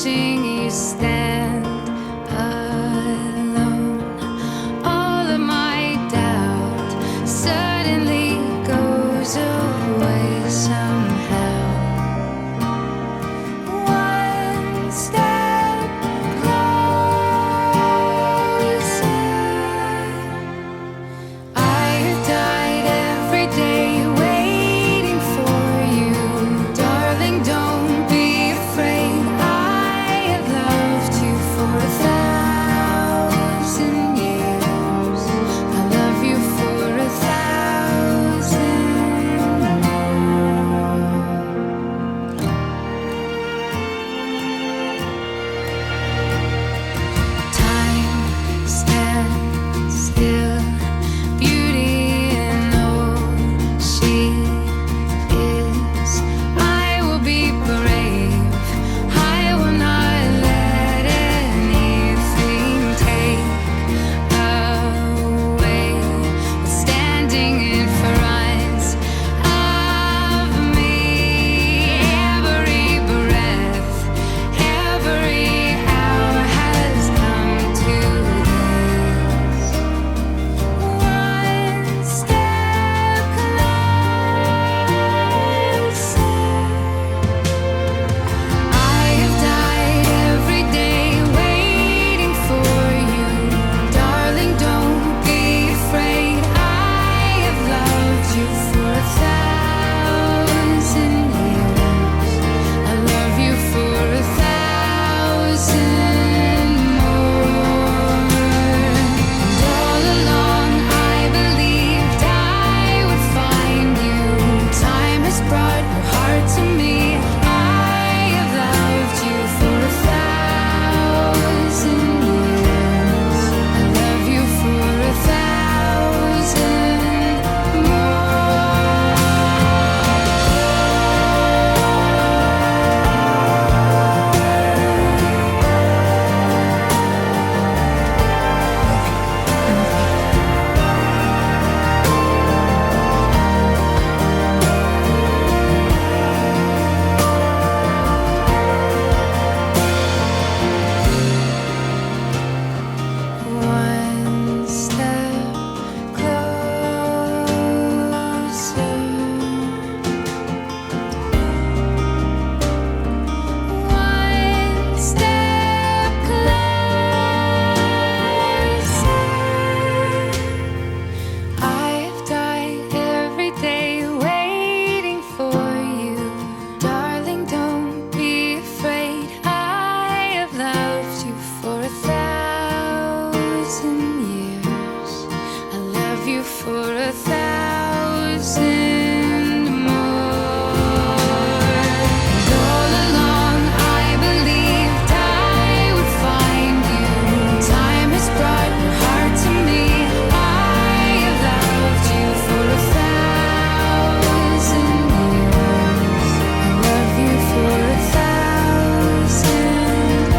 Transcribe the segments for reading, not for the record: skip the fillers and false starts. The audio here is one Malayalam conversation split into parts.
watching you stand alone. All of my doubt suddenly goes away somehow. One step closer. I have died every day waiting for you. Darling, don't be afraid. I have loved you for 1,000 years. I love you for 1,000 more. Time stands still. Beauty in all she is. I will be brave. I will not let anything take away what's standing in front of me. Every breath, every hour has come to this. One step closer. I have died every day waiting for you. Darling, don't be afraid. I have loved you for 1,000 years. I love you for 1,000 more. And all along I believed I would find you. Time has brought your heart to me. I have loved you for 1,000 years. I love you for 1,000 One step closer. One step closer. I have died every day waiting for you. Darling, don't be afraid. I have loved you for 1,000 years. I love you for 1,000 more. And all along I believed I would find you. Time has brought your heart to me. I have loved you for 1,000 years. I love you for 1,000 more.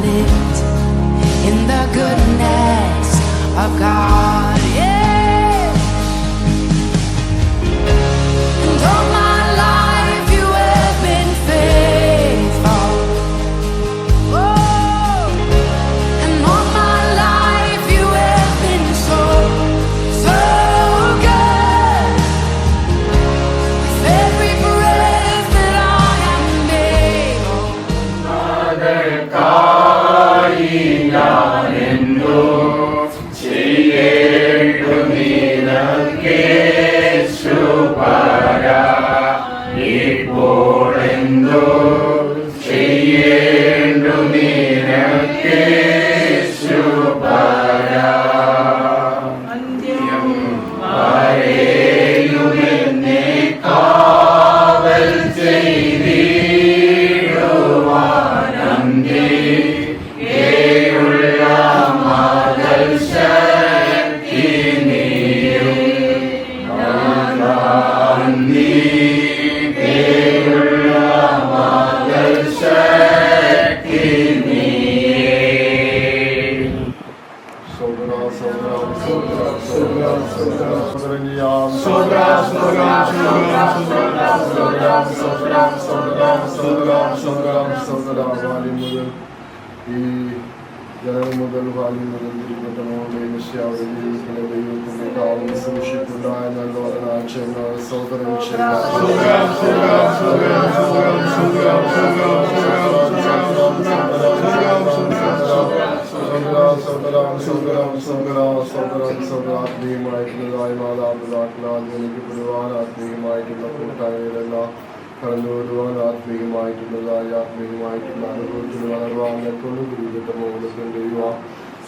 lived in the goodness of God. Yeah. And all my life you have been faithful. Oh, and all my life you have been so, so good. With every breath that I am able.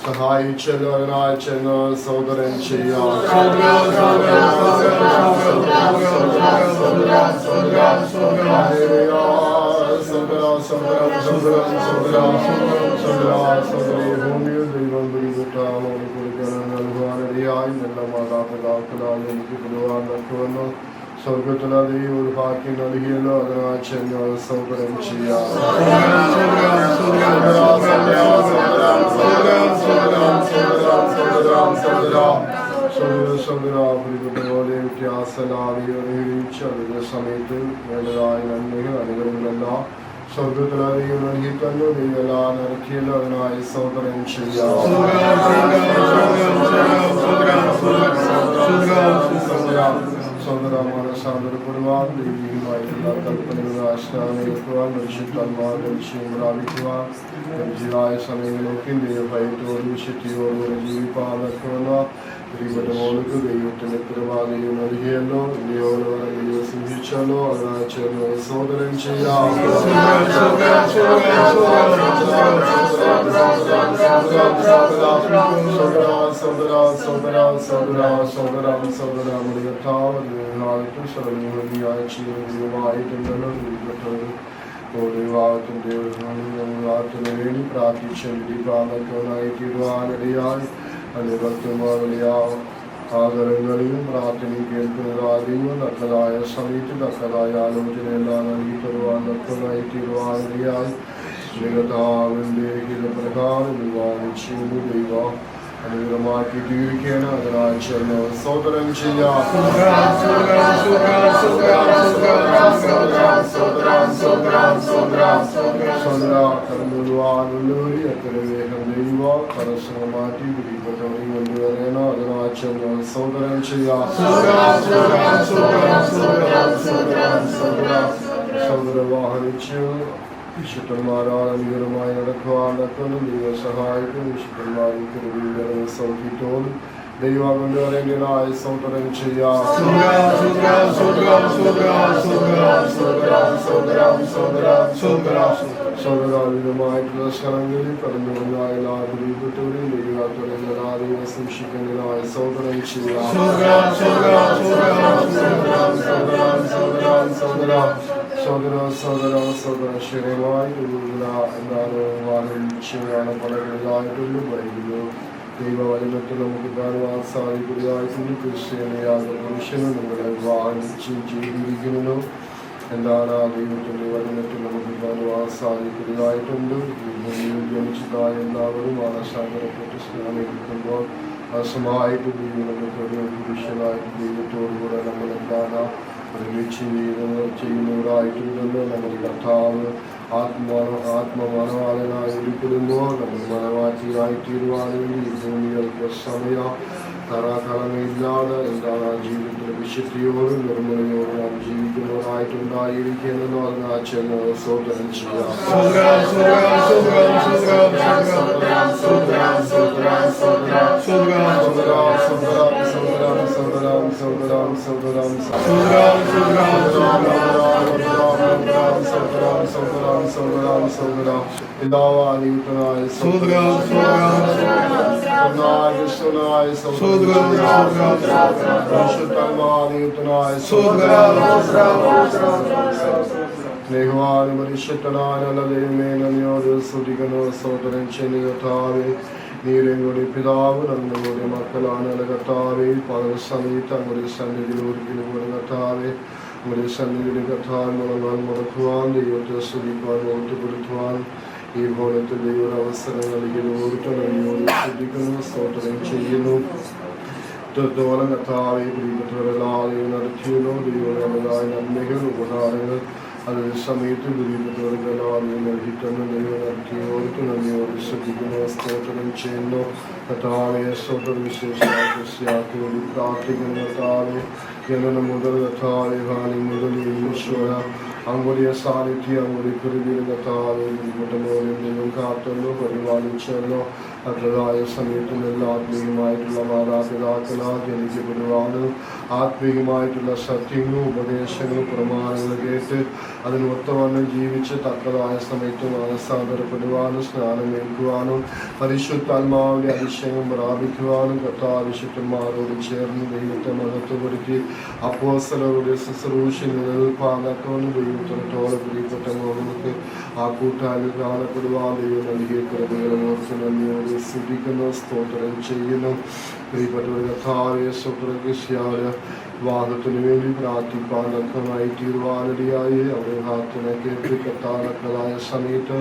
സഹായിച്ചെന്ന് സഹോദരൻ ചെയ്യാം. ഭൂമിയിൽ ദൈവം പിടിപെട്ടാണോട് കൊടുക്കണം നൽകുവാനിടയായി നല്ല മാതാപിതാക്കളാൽ എനിക്ക് പിടുവാൻ നടക്കുമെന്ന് സ്വർഗത്തിലെ ദൈവം ഒരു ഭാഗ്യം നൽകിയല്ലോ. അതിനാൽ ചെന്ന് സഹോദരൻ ചെയ്യാം. വ്യത്യാസലാവിയുടെ സമയത്ത് വേണ്ടതായ നന്മകൾ അനുഗ്രഹങ്ങളെല്ലാം സ്വർഗത്തിലെ ദൈവം നൽകി തന്നു. ദൈവമെല്ലാം ഇറക്കിയല്ലോ. അതിനായി സഹോദരൻ ചെയ്യാം. സാന്തരപ്പെടുവാൻ ദൈവികമായിട്ടുള്ള കൽപ്പനകളുടെ ആശ്രയിക്കുവാൻ പരിശുദ്ധാത്മാവിന്റെ വിഷയം പ്രാപിക്കുവാൻ ജീവായ സമയങ്ങളൊക്കെ ദൈവഭയത്തോടും വിശുദ്ധിയോടും ജീവിപ്പാൻ നിൽക്കുന്ന ദൈവത്തിനോട് ദൈവത്തിന്റെ കൃപാദയും നൽകിയല്ലോ. ദൈവോട് ദൈവം സിദ്ധിച്ചല്ലോ. അതിനാൽ ചേർന്ന് സഹോദരൻ ചെയ്യാം. വിവാഹത്തിന്റെ വേണ്ടി പ്രാർത്ഥിച്ചായി തീരുവാനിടയായി അനുഭക്തമാവിലെയാവും ആദരങ്ങളിലും പ്രാർത്ഥനയും കേൾക്കുന്നതാദ്യവും തക്കതായ സമയത്ത് തക്കതായ ആലോചനയെല്ലാം നൽകി തരുവാൻ തക്കതായി തീരുവാനിടയായി ജഗതാവിന്റെ ഹിതപ്രകാരം വിവാഹിച്ചു ദൈവ അനുഗ്രഹമാക്കി തീർക്കുകയാണ്. അതിനാൽ ചെന്ന് സഹോദരൻ ചെയ്യാം. കടന്നുവാനുള്ളവരി എത്ര വേഗം ദൈവ പരസ്പരം മാറ്റി പിടിപ്പെട്ടവരെ കൊണ്ടുവരണം. അതിനാൽ ചെന്ന് സഹോദരൻ ചെയ്യാം. സഹോദര വാഹനിച്ച് വിശുദ്ധന്മാരാൽ അനുഗ്രഹമായി നടക്കുവാൻ ദൈവ സഹായിക്കും. വിശുദ്ധന്മാരും കൃപയും സൗഖ്യത്തോടും ദൈവം കൊണ്ടുവരേണ്ടതായ സഹോദരൻ ചെയ്യാം. സൗകര്യമായിട്ടുള്ള സ്ഥലങ്ങളിൽ കടന്നുകൊണ്ടായ ദൈവത്തോടും ദൈവത്തോടെ സൂക്ഷിക്കേണ്ടതായ സഹോദരൻ ചെയ്യാം. ശരിയായി എന്താണ് വാഹനം പലകളിലായിട്ടുള്ളൂ വൈകുന്നു. ദൈവവചനത്തിൽ നമുക്ക് കാണുവാൻ സാധിക്കുന്നതായിട്ടുണ്ട്. ക്രിസ്ത്യാനിയാകുന്ന മനുഷ്യനും നമ്മളെ വാഹനിച്ചും ചെയ്തിരിക്കുന്നു. എന്താണ് ആ ദൈവത്തിൻ്റെ വചനത്തിൽ നമുക്ക് കാണുവാൻ സാധിക്കുന്നതായിട്ടുണ്ട്. ജനിച്ചതായ എല്ലാവരും മാനസാന്തരപ്പെട്ട് സ്നാനിക്കുമ്പോൾ അസമായിട്ട് ദൈവങ്ങളുടെ പുരുഷനായിട്ട് ദൈവത്തോടുകൂടെ നമ്മളെന്താണ് ഒരുമിച്ച് ചെയ്യുന്നവരായിട്ടുണ്ടല്ലോ. നമ്മുടെ കർത്താവ് ആത്മമനവാളനായി ഒരുപ്പെടുമ്പോൾ നമ്മൾ മനവാറ്റിയായി തീരുവാൻ വേണ്ടി ഈ ഭൂമികൾക്ക് സമയം തറാകളമില്ലാതെ എന്താണ് ആ ജീവിതത്തിൽ വിശുദ്ധിയോടും നിർമ്മലയോടും നാം ജീവിക്കുന്നവരായിട്ടുണ്ടായിരിക്കുന്നു. അതിനാ ചെന്ന് സ്വതന്ത്രം ചെയ്യാം. സ്നേഹവാനും പരിശുദ്ധനായ ദൈവമേ, നന്ദിയോട് സ്തുതിക്കുന്നു. സ്തോത്രം ചെയ്യുന്നു കർത്താവേ. നീരും കൂടി പിതാവ് നമ്മുടെ മക്കളാണ് കർത്താവേ. പകൽ സമയത്ത് നമ്മുടെ സന്നിധിയിൽ ഒരിക്കലും കൂടെ കർത്താവേ നമ്മുടെ സന്നിധിയിൽ കർത്താവ് മുടക്കുവാൻ ദൈവത്തെ സ്തുതിക്കുവാൻ ഓർത്തുപെടുത്തുവാൻ ഈ ഭവനത്തിൽ ദൈവ അവസരം നൽകിയത് ഓർത്ത് നന്ദിയോട് സ്തുതിക്കുന്നു. സ്തോത്രം ചെയ്യുന്നു. ഇത്രത്തോളം കർത്താവെ പ്രിയപ്പെട്ടവരെല്ലാവരെയും നടത്തിയല്ലോ. ദൈവങ്ങളുടേതായ നന്മകൾ ഉപകാരങ്ങൾ അതേ സമയത്ത് പ്രിയപ്പെട്ടവർക്കെല്ലാവരെയും നൽകിത്തന്നെ ദൈവം നടത്തിയോർക്ക് നന്ദിയോട് ശ്രദ്ധിക്കുന്നു. സ്തോത്രം ചെയ്യുന്നു കർത്താവെ. സ്തോത്രം വിശേഷമാക്കി വേണ്ടി പ്രാർത്ഥിക്കുന്നു കർത്താവെ. ജനനം മുതൽ കർത്താവെ ഹാനി മുതൽ ഈശ്വര അങ്ങോടിയ സാന്നിധ്യം അങ്ങോടി കൃതിയിൽ കർത്താവെ പ്രിയപ്പെട്ടവരെ ദൈവം കാത്തല്ലോ പരിപാലിച്ചല്ലോ. അത്രതായ സമയത്തും എല്ലാ ആത്മീയമായിട്ടുള്ള മാതാപിതാക്കളാൽ ജനിക്കപ്പെടുവാനും ആത്മീയമായിട്ടുള്ള സത്യങ്ങളും ഉപദേശങ്ങളും പ്രമാണങ്ങളും കേട്ട് അതിന് ഒത്തവണ്ണം ജീവിച്ച് തക്കതായ സമയത്ത് മനസ്സാന്തരപ്പെടുവാനും സ്നാനമേൽക്കുവാനും പരിശുദ്ധാത്മാവിൻ്റെ അഭിഷേകം പ്രാപിക്കുവാനും കർത്താവിശുദ്ധന്മാരോട് ചേർന്ന് ദൈവത്തെ മഹത്വപ്പെടുത്തി അപ്പോസ്തലരുടെ ശുശ്രൂഷയിൽ നിലനിൽപ്പാനാക്കാനും ദൈവത്തിനോളം പ്രിയപ്പെട്ട നമുക്ക് ആ കൂട്ടായ്മ കാണപ്പെടുവാൻ ദൈവം നൽകിയ കൃപകളും ഓർത്ത് നന്ദിയോട് സ്തുതിക്കുന്നു. സ്തോത്രം ചെയ്യുന്നു. പ്രിയപ്പെട്ടവർ കർത്താവെ സ്വപ്രകൃഷ്യായ വാദത്തിന് വേണ്ടി പ്രാർത്ഥിപ്പാൻ അർഹമായി തീരുവാനിടയായി അവിടെ ഹാത്തിനെ കേട്ട് കർത്താനക്കതായ സമയത്ത്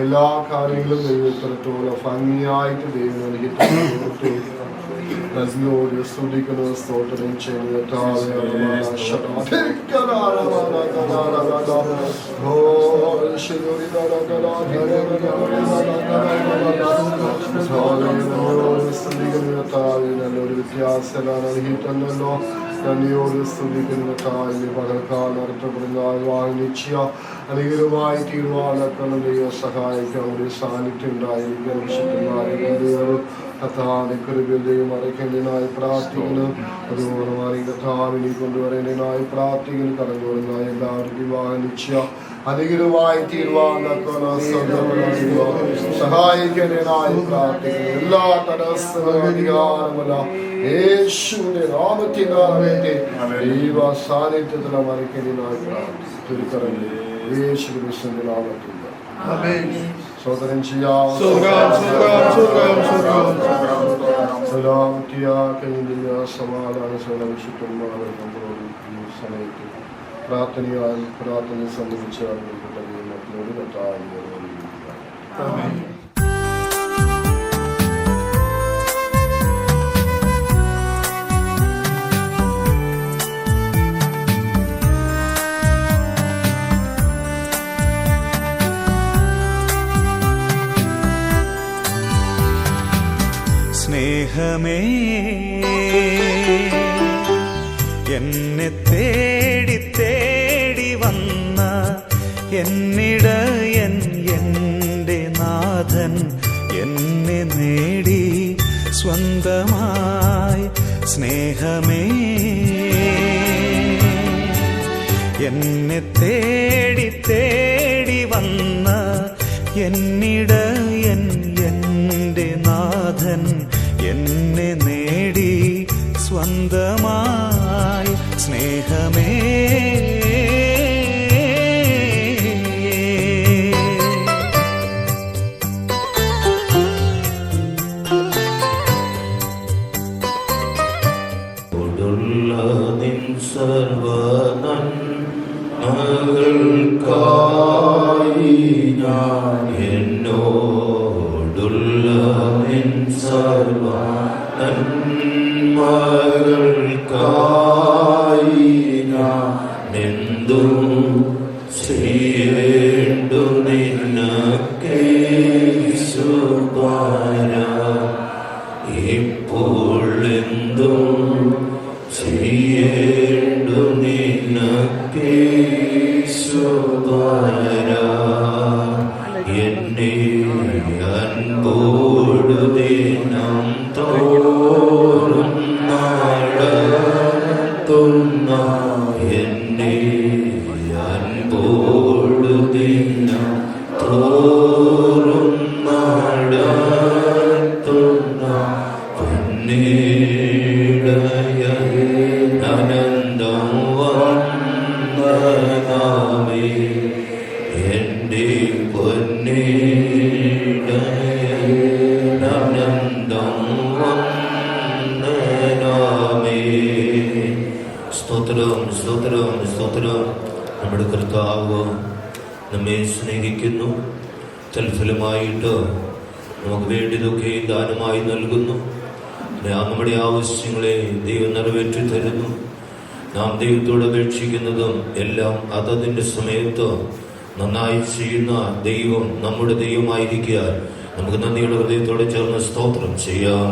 എല്ലാ കാര്യങ്ങളും ദൈവത്തിനോളം ഭംഗിയായിട്ട് ദൈവം നൽകി നന്ദിയോട് സ്തുതിക്കുന്നു. സ്തോത്രം ചെയ്യുന്നു. നല്ലൊരു വ്യത്യാസം നൽകിയിട്ടുണ്ടല്ലോ. നന്ദിയോട് സ്തുതിക്കുന്ന താഴ്ന്ന പകർക്കാൽ നടത്തപ്പെടുന്ന വാങ്ങിച്ച അനുഗ്രഹമായി തീരുമാനക്കണം. ദൈവം സഹായിക്കാൻ ഒരു സാന്നിധ്യം ഉണ്ടായിരിക്കണം. വിശുദ്ധന്മാരെ കൊണ്ടുവരും കഥാവിനെ കൃപയും അടയ്ക്കേണ്ടതിനായി പ്രാർത്ഥിക്കുന്നു. അതുപോലെ മാറി കഥാവിനെ കൊണ്ടുവരേണ്ടതിനായി പ്രാർത്ഥിക്കുന്നു. കടന്നുവരുന്ന എല്ലാവർക്കും വാങ്ങിച്ച അനുഗ്രഹമായി തീരുമാനക്കണം. സഹായിക്കേണ്ടതിനായി പ്രാർത്ഥിക്കുന്നു. എല്ലാ തടസ്സങ്ങളും അധികാരമല്ല യേശുവിന്റെ നാമത്തിനാണ് ദൈവ സാന്നിധ്യത്തിൽ മറിക്കേണ്ടതിനായി പ്രാർത്ഥിക്കുന്നു. യേശു ക്രിസ്തുവിന്റെ നാമത്തിൽ സ്വതന്ത്രം ചെയ്യാം. സമാധാന വിശുദ്ധന്മാരെ സമയത്ത് പ്രാർത്ഥനയാൽ പ്രാർത്ഥന സംബന്ധിച്ച മക്കളോട് കർത്താവിനെ സ്നേഹമേ എന്നെ തേടി തേടി വന്ന എന്നിടയൻ എൻ്റെ നാഥൻ എന്നെ നേടി സ്വന്തമായി. സ്നേഹമേ എന്നെ തേടി തേടി വന്ന എന്നിടയൻ എൻ്റെ നാഥൻ എന്നെ നേടി സ്വന്തമായി. സ്നേഹമേ സർവ നന്മ മകൾക്കായി ഞാൻ എന്നോടുള്ള നിൻ സർവ നന്മകൾക്കായി ഞാൻ എന്തും ചെയ്യേണ്ടു നിന്നേശുപാര ഇപ്പോൾ എന്തും ചെയ്യേണ്ടു നിന്നേശുപാര എന്നെ അൻപോടു ദിനം തോറും നടത്തുന്ന എന്നെ അൻപോടു ദിനം തോറും നടത്തുന്ന പൊന്നിടയ അനന്തം വന്ദനമേ എൻ്റെ പൊന്നിടയനന്തം വന്ദനമേ. സ്തോത്രം സ്തോത്രം സ്തോത്രം. നമ്മുടെ കർത്താവ് നമ്മെ സ്നേഹിക്കുന്നു. തൽഫലമായിട്ട് നമുക്ക് വേണ്ടിയതൊക്കെ ദാനമായി നൽകുന്നു. നമ്മുടെ ആവശ്യങ്ങളെ ദൈവം നിറവേറ്റി തരുന്നു. നാം ദൈവത്തോട് അപേക്ഷിക്കുന്നതും എല്ലാം അതതിൻ്റെ സമയത്ത് നന്നായി ചെയ്യുന്ന ദൈവം നമ്മുടെ ദൈവമായിരിക്കാൻ നമുക്ക് നന്ദിയുടെ ഹൃദയത്തോടെ ചേർന്ന് സ്തോത്രം ചെയ്യാം.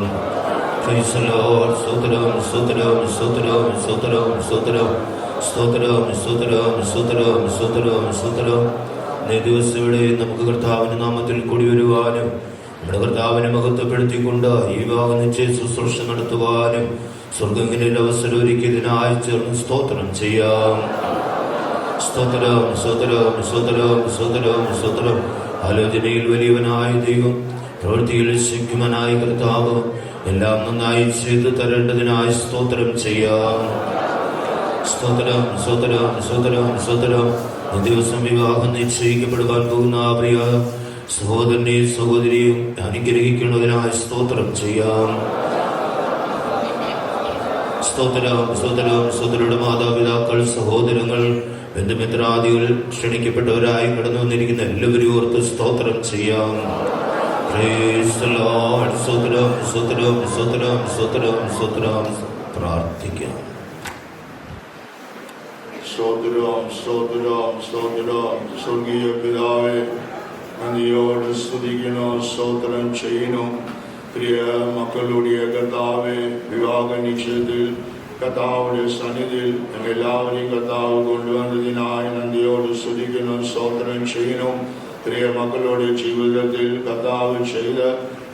സ്തോത്രം സ്തോത്രം സ്തോത്രം സ്തോത്രം സ്തോത്രം സ്തോത്രം സ്തോത്രം സ്തോത്രം സ്തോത്രം. ഇന്നേ ദിവസം ഇവിടെ നമുക്ക് കർത്താവിന്റെ നാമത്തിൽ കൂടി വരുവാനും നമ്മുടെ കർത്താവിനെ മഹത്വപ്പെടുത്തിക്കൊണ്ട് ഈ വിവാഹ നിശ്ചയ ശുശ്രൂഷ നടത്തുവാനും സ്വർഗങ്ങളിൽ അവസരം ഒരുക്കിയതിനായി ചേർന്ന് സ്തോത്രം ചെയ്യാം. സ്തോത്രം സ്തോത്രം സ്തോത്രം സ്തോത്രം സ്തോത്രം. ആലോചനയിൽ വലിയവനായ ദൈവം, പ്രവൃത്തിയിൽ ശക്തിമാനായ കർത്താവ്, എല്ലാം നന്നായി ചെയ്തു തരേണ്ടതിനായി സ്തോത്രം ചെയ്യാം. സ്തോത്രം സ്തോത്രം സ്തോത്രം സ്തോത്രം. ഈ ദിവസം വിവാഹം നിശ്ചയിക്കപ്പെടുവാൻ പോകുന്ന ആ പ്രിയ സഹോദരനെയും സഹോദരിയും അനുഗ്രഹിക്കുന്നതിനായി സ്തോത്രം ചെയ്യാം. സ്തോത്രം സ്തോത്രം സ്തോത്രയുടെ മാതാപിതാക്കൾ, സഹോദരങ്ങൾ, ബന്ധുമിത്രാദികൾ, ക്ഷണിക്കപ്പെട്ടവരായി കടന്നു വന്നിരിക്കുന്ന എല്ലാവരും ഓർത്ത് സ്തോത്രം ചെയ്യാം. സ്തോത്രം സ്തോത്രം സ്തോത്രം സ്തോത്രം സ്തോത്രം. പ്രാർത്ഥിക്കാം. സ്തോത്രം സ്തോത്രം സ്തോത്രം. സ്വർഗീയ പിതാവേ, നന്ദിയോട് സ്തുതിക്കുന്നു, സ്തോത്രം ചെയ്യുന്നു. പ്രിയ മക്കളുടെ കർത്താവെ, വിവാഹ നിശ്ചയത്തിൽ കർത്താവുടെ സന്നിധിയിൽ എല്ലാവരെയും കർത്താവ് കൊണ്ടുവന്നതിനായി നന്ദിയോട് സ്തുതിക്കുന്നു, സ്തോത്രം ചെയ്യുന്നു. പ്രിയ മക്കളുടെ ജീവിതത്തിൽ കർത്താവ് ചെയ്ത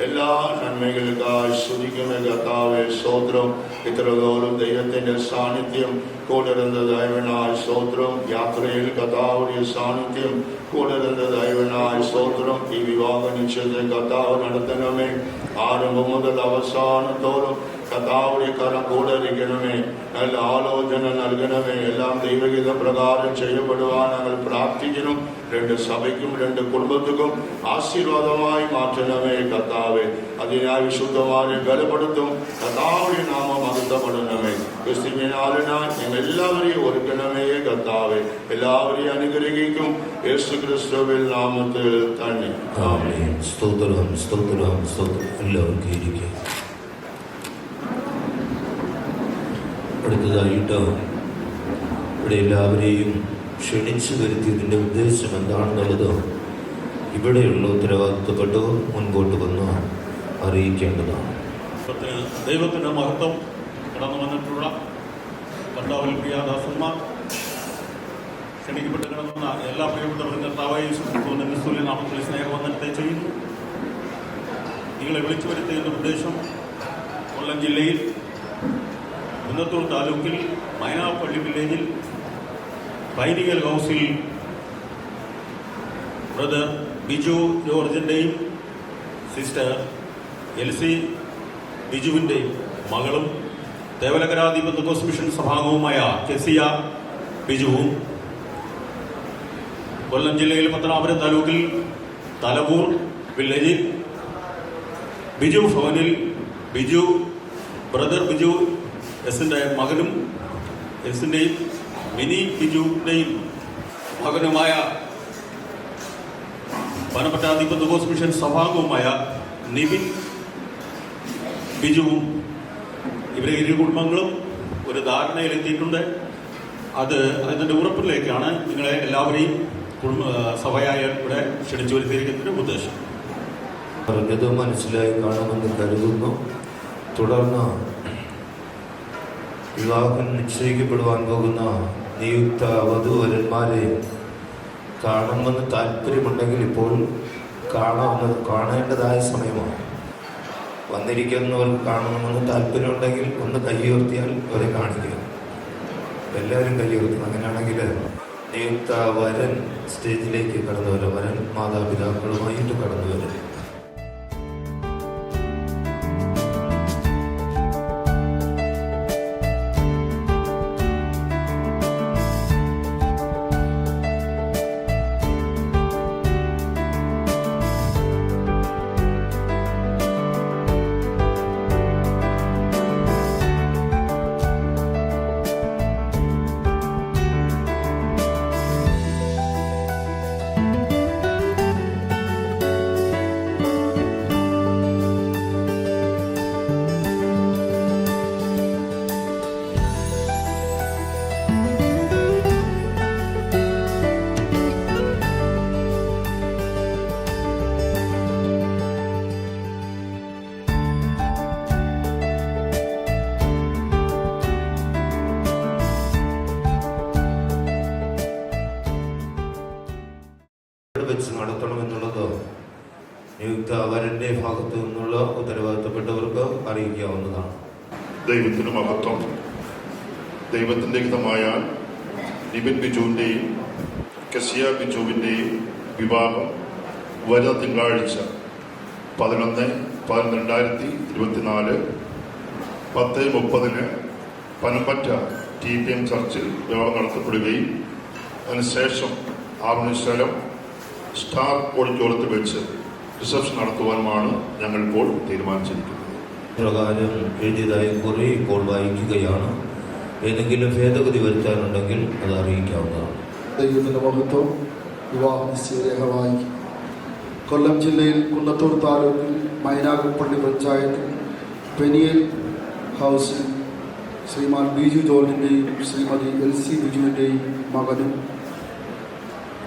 എല്ലാ നന്മകൾക്കായി സ്തുതിക്കുന്ന കർത്താവെ സ്തോത്രം. ഇത്രത്തോളം ദൈവത്തിന്റെ സാന്നിധ്യം കൂടരുന്ന ദൈവനായ സ്തോത്രം. യാത്രയിൽ കർത്താവുടെ സാന്നിധ്യം കൂടരുന്ന ദൈവനായ സ്തോത്രം. ഈ വിവാഹ നിശ്ചയത്തെ കർത്താവ് നടത്തണമേ. ആരംഭം മുതൽ അവസാനത്തോളം കർത്താവുടെ കരം കൂടരിക്കണമേ. നല്ല ആലോചന നൽകണമേ. എല്ലാം ദൈവഗീത പ്രകാരം ചെയ്യപ്പെടുവാൻ ഞങ്ങൾ പ്രാർത്ഥിക്കുന്നു. രണ്ട് സഭയ്ക്കും രണ്ട് കുടുംബത്തിനും ആശീർവാദമായി മാറ്റണമേ കർത്താവെ. അതിനായി വിശുദ്ധമാരെ ബലപ്പെടുത്തും. കർത്താവുടെ നാമം മഹത്വപ്പെടണമേ. ക്രിസ്തുവിനാലിനായി ഞങ്ങൾ എല്ലാവരെയും ഒരുക്കണമേ കർത്താവെ. എല്ലാവരെയും അനുഗ്രഹിക്കും യേശു ക്രിസ്തുവിൻ നാമത്തിൽ തന്നെ. ആമേൻ. സ്തോത്രം സ്തോത്രം സ്തോത്രം. എല്ലാവർക്കും ഇരിക്കും. അടുത്തതായിട്ട് ഇവിടെ എല്ലാവരെയും ക്ഷണിച്ചു വരുത്തിയതിൻ്റെ ഉദ്ദേശം എന്താണെന്നുള്ളത് ഇവിടെയുള്ള ഉത്തരവാദിത്തപ്പെട്ടവർ മുൻപോട്ട് വന്ന് അറിയിക്കേണ്ടതാണ്. ദൈവത്തിൻ്റെ മഹത്വം കടന്നു വന്നിട്ടുള്ള കർത്താവിൽ പ്രിയദാസന്മാർ, ക്ഷണിക്കപ്പെട്ട് കിടന്ന എല്ലാ പ്രിയപ്പെട്ടവരും കർത്താവായി ക്രിസ്തുവിന്റെ നാമത്തിൽ സ്നേഹവന്ദനത്തെ ചെയ്യുന്നു. നിങ്ങളെ വിളിച്ചു വരുത്തിയതിൻ്റെ ഉദ്ദേശം കൊല്ലം ജില്ലയിൽ കുന്നത്തൂർ താലൂക്കിൽ മൈനാപ്പള്ളി വില്ലേജിൽ പൈനികൽ ഹൗസിൽ ബ്രദർ ബിജു ജോർജിൻ്റെയും സിസ്റ്റർ എൽസി ബിജുവിൻ്റെയും മകളും ദേവലകരാധിപത്യ മിഷൻ സഭാംഗവുമായ കെസിയ ബിജുവും കൊല്ലം ജില്ലയിൽ പത്തനാപുരം താലൂക്കിൽ തലവൂർ വില്ലേജിൽ ബിജു ഭവനിൽ ബ്രദർ ബിജു എസിൻ്റെ മകനും എസിൻ്റെയും മിനി ബിജുവിൻ്റെയും മകനുമായ പനപ്പറ്റ ദീപന്തകോസ് മിഷൻ സഭാംഗവുമായ നിവിൻ ബിജുവും ഇവരെ ഇരു കുടുംബങ്ങളും ഒരു ധാരണയിലെത്തിയിട്ടുണ്ട്. അതിൻ്റെ ഉറപ്പിലേക്കാണ് നിങ്ങളെ എല്ലാവരെയും സഭയായ ഇവിടെ ക്ഷണിച്ചു വരുത്തിയിരിക്കുന്നതിൻ്റെ ഉദ്ദേശം. പറഞ്ഞത് മനസ്സിലായി കാണുമെന്ന് കരുതുന്നു. തുടർന്ന് വിവാഹം നിശ്ചയിക്കപ്പെടുവാൻ പോകുന്ന നിയുക്ത വധൂവരന്മാരെ കാണുമെന്ന് താല്പര്യമുണ്ടെങ്കിൽ ഇപ്പോൾ കാണേണ്ടതായ സമയമാണ്. വന്നിരിക്കുന്നവർക്ക് കാണണമെന്ന് താല്പര്യമുണ്ടെങ്കിൽ ഒന്ന് കൈയുയർത്തിയാൽ അവരെ കാണിക്കുക. എല്ലാവരും കൈയുയർത്തും. അങ്ങനെയാണെങ്കിൽ നിയുക്ത വരൻ സ്റ്റേജിലേക്ക് കടന്നു വരാം. വരൻ മാതാപിതാക്കളുമായിട്ട് കടന്നു വരും. വെച്ച് നടത്തണമെന്നുള്ളത് നിയുക്ത വരന്റെ ഭാഗത്തു നിന്നുള്ള ഉത്തരവാദിത്തപ്പെട്ടവർക്ക് അറിയിക്കാവുന്നതാണ്. ദൈവത്തിന് മഹത്വം. ദൈവത്തിൻ്റെ ഹിതമായാൽ നിബിൻ ബിജുവിൻ്റെയും കസിയ ബിജുവിൻ്റെയും വിവാഹം വരുന്ന തിങ്കളാഴ്ച 11/12/2024 10:30 പനമ്പറ്റ TPM ചർച്ചിൽ വിവാഹം നടത്തപ്പെടുകയും അതിനുശേഷം ആറുമണിസ്ഥലം സ്റ്റാർ ഓഡിറ്റോറിയത്തിൽ വെച്ച് റിസപ്ഷൻ നടത്തുവാനുമാണ് ഞങ്ങളിപ്പോൾ തീരുമാനിച്ചിരിക്കുന്നത്. പ്രകാരം എഴുതിയതായ കുറി ഇപ്പോൾ വായിക്കുകയാണ്. ഏതെങ്കിലും ഭേദഗതി വരുത്താനുണ്ടെങ്കിൽ അത് അറിയിക്കാവുന്നതാണ്. ദൈവത്തിൻ്റെ മഹത്വം. വിവാഹ നിശ്ചയരേഖ വായിക്കും. കൊല്ലം ജില്ലയിൽ കുന്നത്തൂർ താലൂക്കിൽ മൈനാഗപ്പള്ളി പഞ്ചായത്തിൽ പെനിയൽ ഹൗസിൽ ശ്രീമാൻ ബിജു ജോർജിൻ്റെയും ശ്രീമതി LC ബിജുവിൻ്റെയും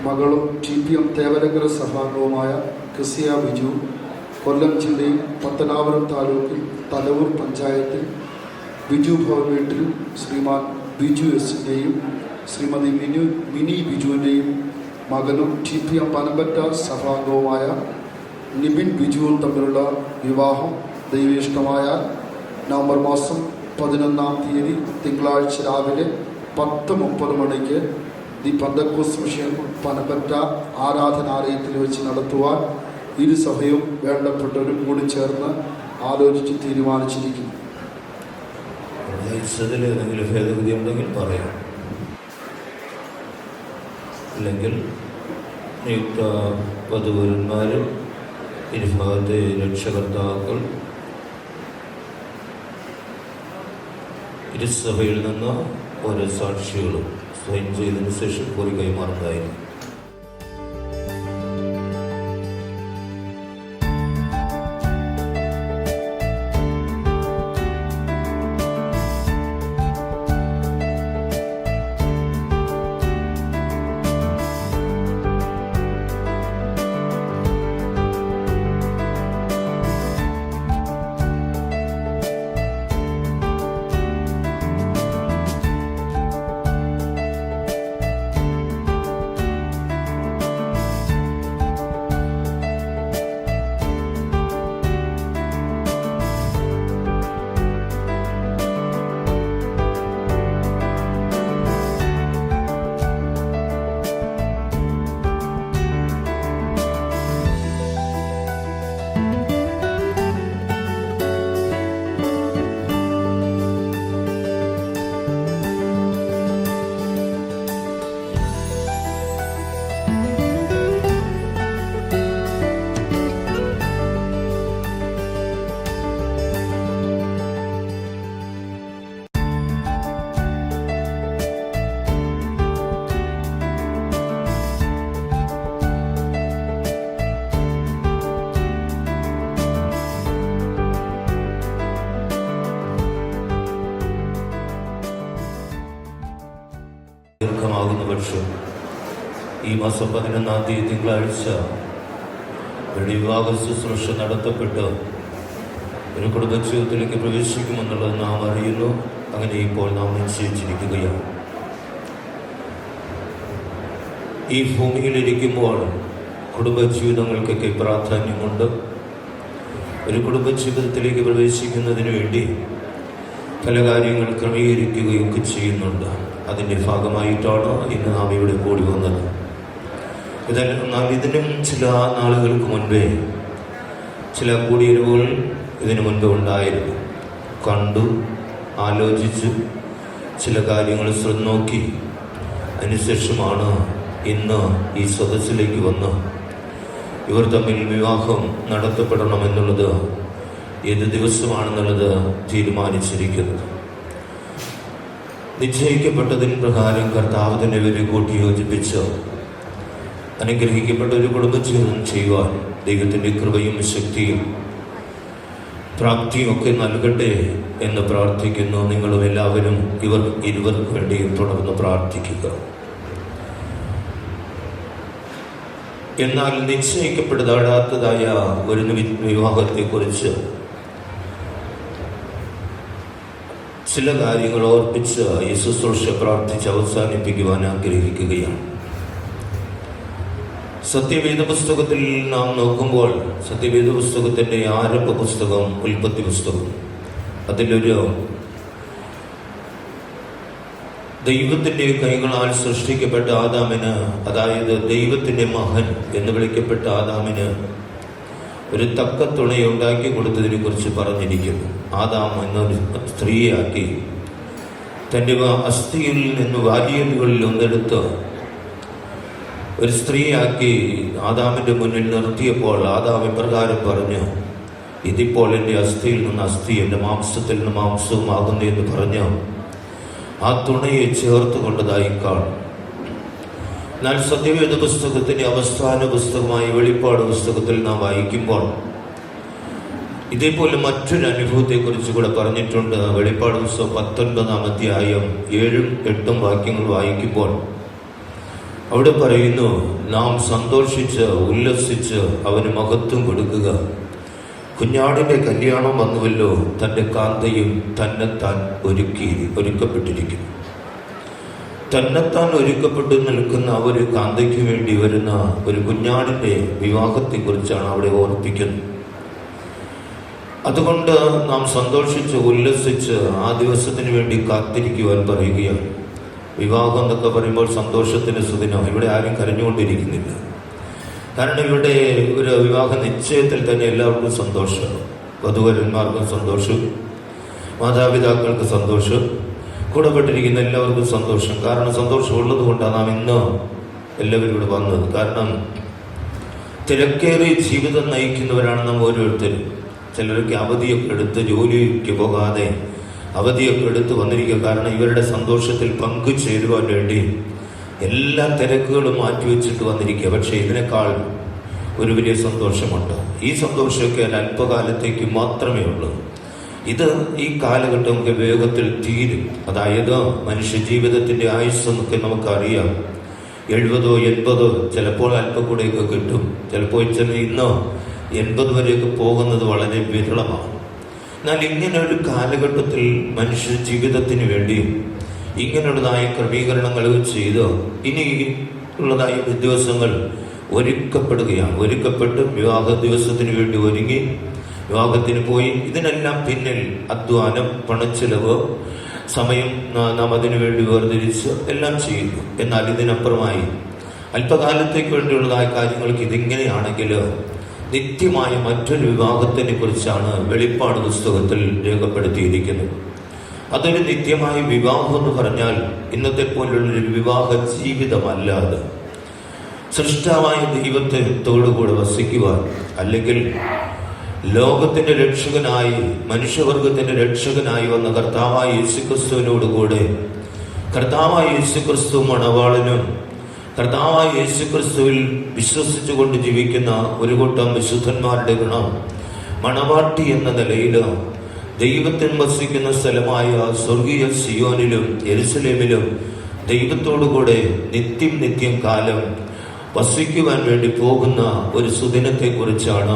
മകളും TPM തേവലങ്കര സഭാംഗവുമായ കസിയ ബിജു കൊല്ലം ജില്ലയിൽ പത്തനാപുരം താലൂക്കിൽ തലവൂർ പഞ്ചായത്തിൽ ബിജു ഭവൻ വീട്ടിൽ ശ്രീമാൻ ബിജു എസിൻ്റെയും ശ്രീമതി മിനി ബിജുവിൻ്റെയും മകനും TPM പനമ്പറ്റ സഭാംഗവുമായ നിബിൻ ബിജുവും തമ്മിലുള്ള വിവാഹം ദൈവേഷ്ടമായാൽ നവംബർ മാസം 11-ാം തീയതി തിങ്കളാഴ്ച രാവിലെ 10:30 മണിക്ക് ദി പെന്തക്കോസ്ത് മിഷൻ പനമ്പറ്റ ആരാധനാലയത്തിൽ വെച്ച് നടത്തുവാൻ ഇരു സഭയും വേണ്ടപ്പെട്ടവരും കൂടി ചേർന്ന് ആലോചിച്ച് തീരുമാനിച്ചിരിക്കുന്നു. ഏതെങ്കിലും ഭേദഗതി ഉണ്ടെങ്കിൽ പറയാം. അല്ലെങ്കിൽ നിയുക്ത വധൂവരന്മാരും ഇരുഭാഗത്തെ രക്ഷകർത്താക്കൾ ഇരുസഭയിൽ നിന്ന് ഓരോ സാക്ഷികളും സൈൻ ചെയ്തതിനു ശേഷം കുറി കൈമാറുന്നതായിരിക്കും. ഈ മാസം 11-ാം തീയതി തിങ്കളാഴ്ച ഒരു വിവാഹ ശുശ്രൂഷ നടത്തപ്പെട്ട് ഒരു കുടുംബജീവിതത്തിലേക്ക് പ്രവേശിക്കുമെന്നുള്ളത് നാം അറിയുന്നു. അങ്ങനെ ഇപ്പോൾ നാം നിശ്ചയിച്ചിരിക്കുകയാണ്. ഈ ഭൂമിയിലിരിക്കുമ്പോൾ കുടുംബജീവിതങ്ങൾക്കൊക്കെ പ്രാധാന്യമുണ്ട്. ഒരു കുടുംബജീവിതത്തിലേക്ക് പ്രവേശിക്കുന്നതിന് വേണ്ടി പല കാര്യങ്ങൾ ക്രമീകരിക്കുകയൊക്കെ ചെയ്യുന്നുണ്ട്. അതിൻ്റെ ഭാഗമായിട്ടാണ് ഇന്ന് നാം ഇവിടെ കൂടി വന്നത്. എന്നാൽ ഇതിനും ചില നാളുകൾക്ക് മുൻപേ ചില കൂടിയിരുവുകൾ ഇതിനു മുൻപ് ഉണ്ടായിരുന്നു. കണ്ടു, ആലോചിച്ചു, ചില കാര്യങ്ങൾ നോക്കി അതിനുശേഷമാണ് ഇന്ന് ഈ സദസ്സിലേക്ക് വന്ന് ഇവർ തമ്മിൽ വിവാഹം നടത്തപ്പെടണമെന്നുള്ളത് ഏത് ദിവസമാണെന്നുള്ളത് തീരുമാനിച്ചിരിക്കുന്നത്. നിശ്ചയിക്കപ്പെട്ടതിന് പ്രകാരം കർത്താവ് തന്നെ ഇവരെ കൂട്ടി യോജിപ്പിച്ച് അനുഗ്രഹിക്കപ്പെട്ട ഒരു കുടുംബജീവിതം ചെയ്യുവാൻ ദൈവത്തിൻ്റെ കൃപയും ശക്തിയും പ്രാപ്തിയും ഒക്കെ നൽകട്ടെ എന്ന് പ്രാർത്ഥിക്കുന്നു. നിങ്ങളും എല്ലാവരും ഇരുവർക്കും വേണ്ടിയും തുടർന്ന് പ്രാർത്ഥിക്കുക. എന്നാൽ നിശ്ചയിക്കപ്പെടാത്തതായ ഒരു വിവാഹത്തെക്കുറിച്ച് ചില കാര്യങ്ങൾ ഓർപ്പിച്ച് ഈ ശുശ്രൂഷ പ്രാർത്ഥിച്ച് അവസാനിപ്പിക്കുവാൻ ആഗ്രഹിക്കുകയാണ്. സത്യവേദ പുസ്തകത്തിൽ നാം നോക്കുമ്പോൾ സത്യവേദ പുസ്തകത്തിൻ്റെ ആരംഭ പുസ്തകം ഉൽപ്പത്തി പുസ്തകം, അതിലൊരു ദൈവത്തിൻ്റെ കൈകളാൽ സൃഷ്ടിക്കപ്പെട്ട ആദാമിന്, അതായത് ദൈവത്തിൻ്റെ മകൻ എന്ന് വിളിക്കപ്പെട്ട ആദാമിന് ഒരു തക്ക തുണയുണ്ടാക്കി കൊടുത്തതിനെ കുറിച്ച് പറഞ്ഞിരിക്കുന്നു. ആദാം എന്നൊരു സ്ത്രീയാക്കി തൻ്റെ അസ്ഥിയിൽ നിന്ന് വാരിയലുകളിൽ ഒന്നെടുത്ത് ഒരു സ്ത്രീയാക്കി ആദാമിൻ്റെ മുന്നിൽ നിർത്തിയപ്പോൾ ആദാം ഇപ്രകാരം പറഞ്ഞു, ഇതിപ്പോൾ എൻ്റെ അസ്ഥിയിൽ നിന്ന് അസ്ഥി, എൻ്റെ മാംസത്തിൽ നിന്ന് മാംസവും ആകുന്നു എന്ന് പറഞ്ഞ് ആ തുണയെ ചേർത്ത് കൊണ്ടതായി കാണും. എന്നാൽ സത്യവേദ പുസ്തകത്തിൻ്റെ അവസാന പുസ്തകമായ വെളിപ്പാട് പുസ്തകത്തിൽ നാം വായിക്കുമ്പോൾ ഇതേപോലെ മറ്റൊരു അനുഭവത്തെക്കുറിച്ച് കൂടെ പറഞ്ഞിട്ടുണ്ട്. വെളിപ്പാട് പുസ്തകം 19-ാം അധ്യായം 7-8 വാക്യങ്ങൾ വായിക്കുമ്പോൾ അവിടെ പറയുന്നു, നാം സന്തോഷിച്ച് ഉല്ലസിച്ച് അവന് മഹത്വം കൊടുക്കുക. കുഞ്ഞാടിൻ്റെ കല്യാണം വന്നുവല്ലോ, തൻ്റെ കാന്തയും തന്നെത്താൻ ഒരുക്കപ്പെട്ടിരിക്കുന്നു. തന്നെത്താൻ ഒരുക്കപ്പെട്ടു നിൽക്കുന്ന ഒരു കാന്തയ്ക്ക് വേണ്ടി വരുന്ന ഒരു കുഞ്ഞാടിൻ്റെ വിവാഹത്തെക്കുറിച്ചാണ് അവിടെ ഓർപ്പിക്കുന്നത്. അതുകൊണ്ട് നാം സന്തോഷിച്ച് ഉല്ലസിച്ച് ആ ദിവസത്തിന് വേണ്ടി കാത്തിരിക്കുവാൻ പറയുകയാണ്. വിവാഹം എന്നൊക്കെ പറയുമ്പോൾ സന്തോഷത്തിന് സുദിനം. ഇവിടെ ആരും കരഞ്ഞുകൊണ്ടിരിക്കുന്നില്ല. കാരണം ഇവിടെ ഒരു വിവാഹ നിശ്ചയത്തിൽ തന്നെ എല്ലാവർക്കും സന്തോഷം. വധുവരന്മാർക്കും സന്തോഷം, മാതാപിതാക്കൾക്ക് സന്തോഷം, കൂടപ്പെട്ടിരിക്കുന്ന എല്ലാവർക്കും സന്തോഷം. കാരണം സന്തോഷമുള്ളത് കൊണ്ടാണ് നാം ഇന്ന് എല്ലാവരും ഇവിടെ വന്നത്. കാരണം തിരക്കേറിയ ജീവിതം നയിക്കുന്നവരാണ് നാം ഓരോരുത്തരും. ചിലർക്ക് അവധിയൊക്കെ എടുത്ത് ജോലിക്ക് പോകാതെ അവധിയൊക്കെ എടുത്ത് വന്നിരിക്കുക. കാരണം ഇവരുടെ സന്തോഷത്തിൽ പങ്കുചേരുവാൻ വേണ്ടി എല്ലാ തിരക്കുകളും മാറ്റിവെച്ചിട്ട് വന്നിരിക്കുക. പക്ഷേ ഇതിനേക്കാൾ ഒരു വലിയ സന്തോഷമുണ്ട്. ഈ സന്തോഷമൊക്കെ അല്പകാലത്തേക്ക് മാത്രമേ ഉള്ളൂ. ഇത് ഈ കാലഘട്ടമൊക്കെ വേഗത്തിൽ തീരും. അതായത് മനുഷ്യ ജീവിതത്തിൻ്റെ ആയുസ്സെന്നൊക്കെ നമുക്കറിയാം. 70 80 ചിലപ്പോൾ അല്പം കൂടെയൊക്കെ കിട്ടും. ചിലപ്പോൾ ഇന്ന് 80 വരെയൊക്കെ പോകുന്നത് വളരെ വിരളമാണ്. എന്നാൽ ഇങ്ങനെ ഒരു കാലഘട്ടത്തിൽ മനുഷ്യ ജീവിതത്തിന് വേണ്ടി ഇങ്ങനെയുള്ളതായ ക്രമീകരണങ്ങൾ ചെയ്ത് ഇനി ഉള്ളതായ ദിവസങ്ങൾ ഒരുക്കപ്പെട്ട് വിവാഹ ദിവസത്തിന് വേണ്ടി ഒരുങ്ങി വിവാഹത്തിന് പോയി. ഇതിനെല്ലാം പിന്നിൽ അധ്വാനം, പണച്ചെലവ്, സമയം നാം അതിനു വേണ്ടി വേർതിരിച്ച് എല്ലാം ചെയ്യുന്നു. എന്നാൽ ഇതിനപ്പുറമായി അല്പകാലത്തേക്ക് വേണ്ടിയുള്ളതായ കാര്യങ്ങൾക്ക് ഇതിങ്ങനെയാണെങ്കിൽ നിത്യമായ മറ്റൊരു വിവാഹത്തിനെ കുറിച്ചാണ് വെളിപ്പാട് പുസ്തകത്തിൽ രേഖപ്പെടുത്തിയിരിക്കുന്നത്. അതൊരു നിത്യമായ വിവാഹം എന്ന് പറഞ്ഞാൽ ഇന്നത്തെ പോലുള്ളൊരു വിവാഹ ജീവിതമല്ലാതെ സൃഷ്ടാവായ ദൈവത്തോടുകൂടെ വസിക്കുവാൻ, അല്ലെങ്കിൽ ലോകത്തിൻ്റെ രക്ഷകനായി മനുഷ്യവർഗത്തിൻ്റെ രക്ഷകനായി വന്ന കർത്താവായ യേശുക്രിസ്തുവിനോടുകൂടെ കർത്താവായ യേശുക്രിസ്തു മണവാളനും കർത്താവായ യേശുക്രിസ്തുവിൽ വിശ്വസിച്ചുകൊണ്ട് ജീവിക്കുന്ന ഒരു കൂട്ടം വിശുദ്ധന്മാരുടെ ഗണം മണവാട്ടി എന്ന നിലയിൽ ദൈവത്തിൽ വസിക്കുന്ന സ്ഥലമായ സ്വർഗീയ സിയോനിലും യെരുശലേമിലും ദൈവത്തോടുകൂടെ നിത്യം കാലം വസിക്കുവാൻ വേണ്ടി പോകുന്ന ഒരു സുദിനത്തെ കുറിച്ചാണ്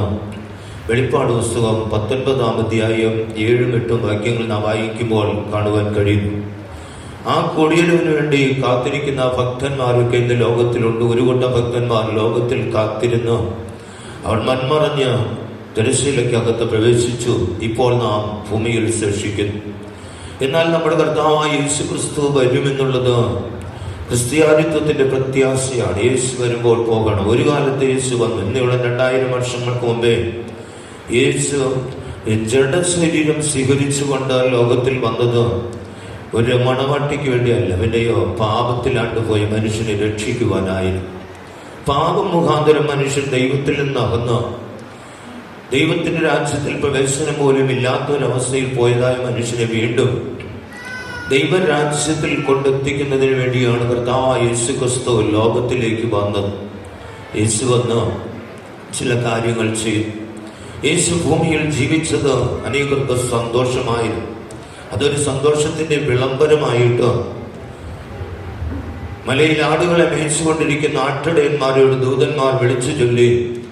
വെളിപ്പാട് പുസ്തകം 19-ാം അധ്യായം 7-8 വാക്യങ്ങൾ നാം വായിക്കുമ്പോൾ കാണുവാൻ കഴിയുന്നു. ആ കൊടിയലിന് വേണ്ടി കാത്തിരിക്കുന്ന ഭക്തന്മാരൊക്കെ ഇന്ന് ലോകത്തിലുണ്ട്. ഒരു കൂട്ടം ഭക്തന്മാർ ലോകത്തിൽ കാത്തിരുന്ന് അവൾ മൺമറഞ്ഞ് തിരശ്ശീലയ്ക്കകത്ത് പ്രവേശിച്ചു. ഇപ്പോൾ നാം ഭൂമിയിൽ ശേഷിക്കുന്നു. എന്നാൽ നമ്മുടെ കർത്താവായ യേശു ക്രിസ്തു വരുമെന്നുള്ളത് ക്രിസ്ത്യാനിത്വത്തിന്റെ പ്രത്യാശയാണ്. യേശു വരുമ്പോൾ പോകണം. ഒരു കാലത്ത് യേശു വന്നു. ഇന്നുള്ള 2000 വർഷങ്ങൾക്ക് മുമ്പേ യേശു ജഡശരീരം സ്വീകരിച്ചുകൊണ്ട് ലോകത്തിൽ വന്നത് ഒരു മണവാട്ടിക്ക് വേണ്ടിയല്ല, പിന്നെയോ പാപത്തിലാണ്ടുപോയ മനുഷ്യനെ രക്ഷിക്കുവാനായിരുന്നു. പാപം മുഖാന്തരം മനുഷ്യൻ ദൈവത്തിൽ നിന്ന് അകന്ന് ദൈവത്തിന്റെ രാജ്യത്തിൽ പ്രവേശനം പോലും ഇല്ലാത്തൊരവസ്ഥയിൽ പോയതായ മനുഷ്യനെ വീണ്ടും ദൈവരാജ്യത്തിൽ കൊണ്ടെത്തിക്കുന്നതിന് വേണ്ടിയാണ് കർത്താവായ യേശു ക്രിസ്തു ലോകത്തിലേക്ക് വന്നത്. യേശു വന്ന് ചില കാര്യങ്ങൾ ചെയ്തു. യേശു ഭൂമിയിൽ ജീവിച്ചത് അനേകർക്ക് സന്തോഷമായിരുന്നു. അതൊരു സന്തോഷത്തിന്റെ വിളംബരമായിട്ട് മലയിൽ ആടുകളെ മേയിച്ചുകൊണ്ടിരിക്കുന്ന ആട്ടിടയന്മാരോട് ദൂതന്മാർ വിളിച്ചു ചൊല്ലി,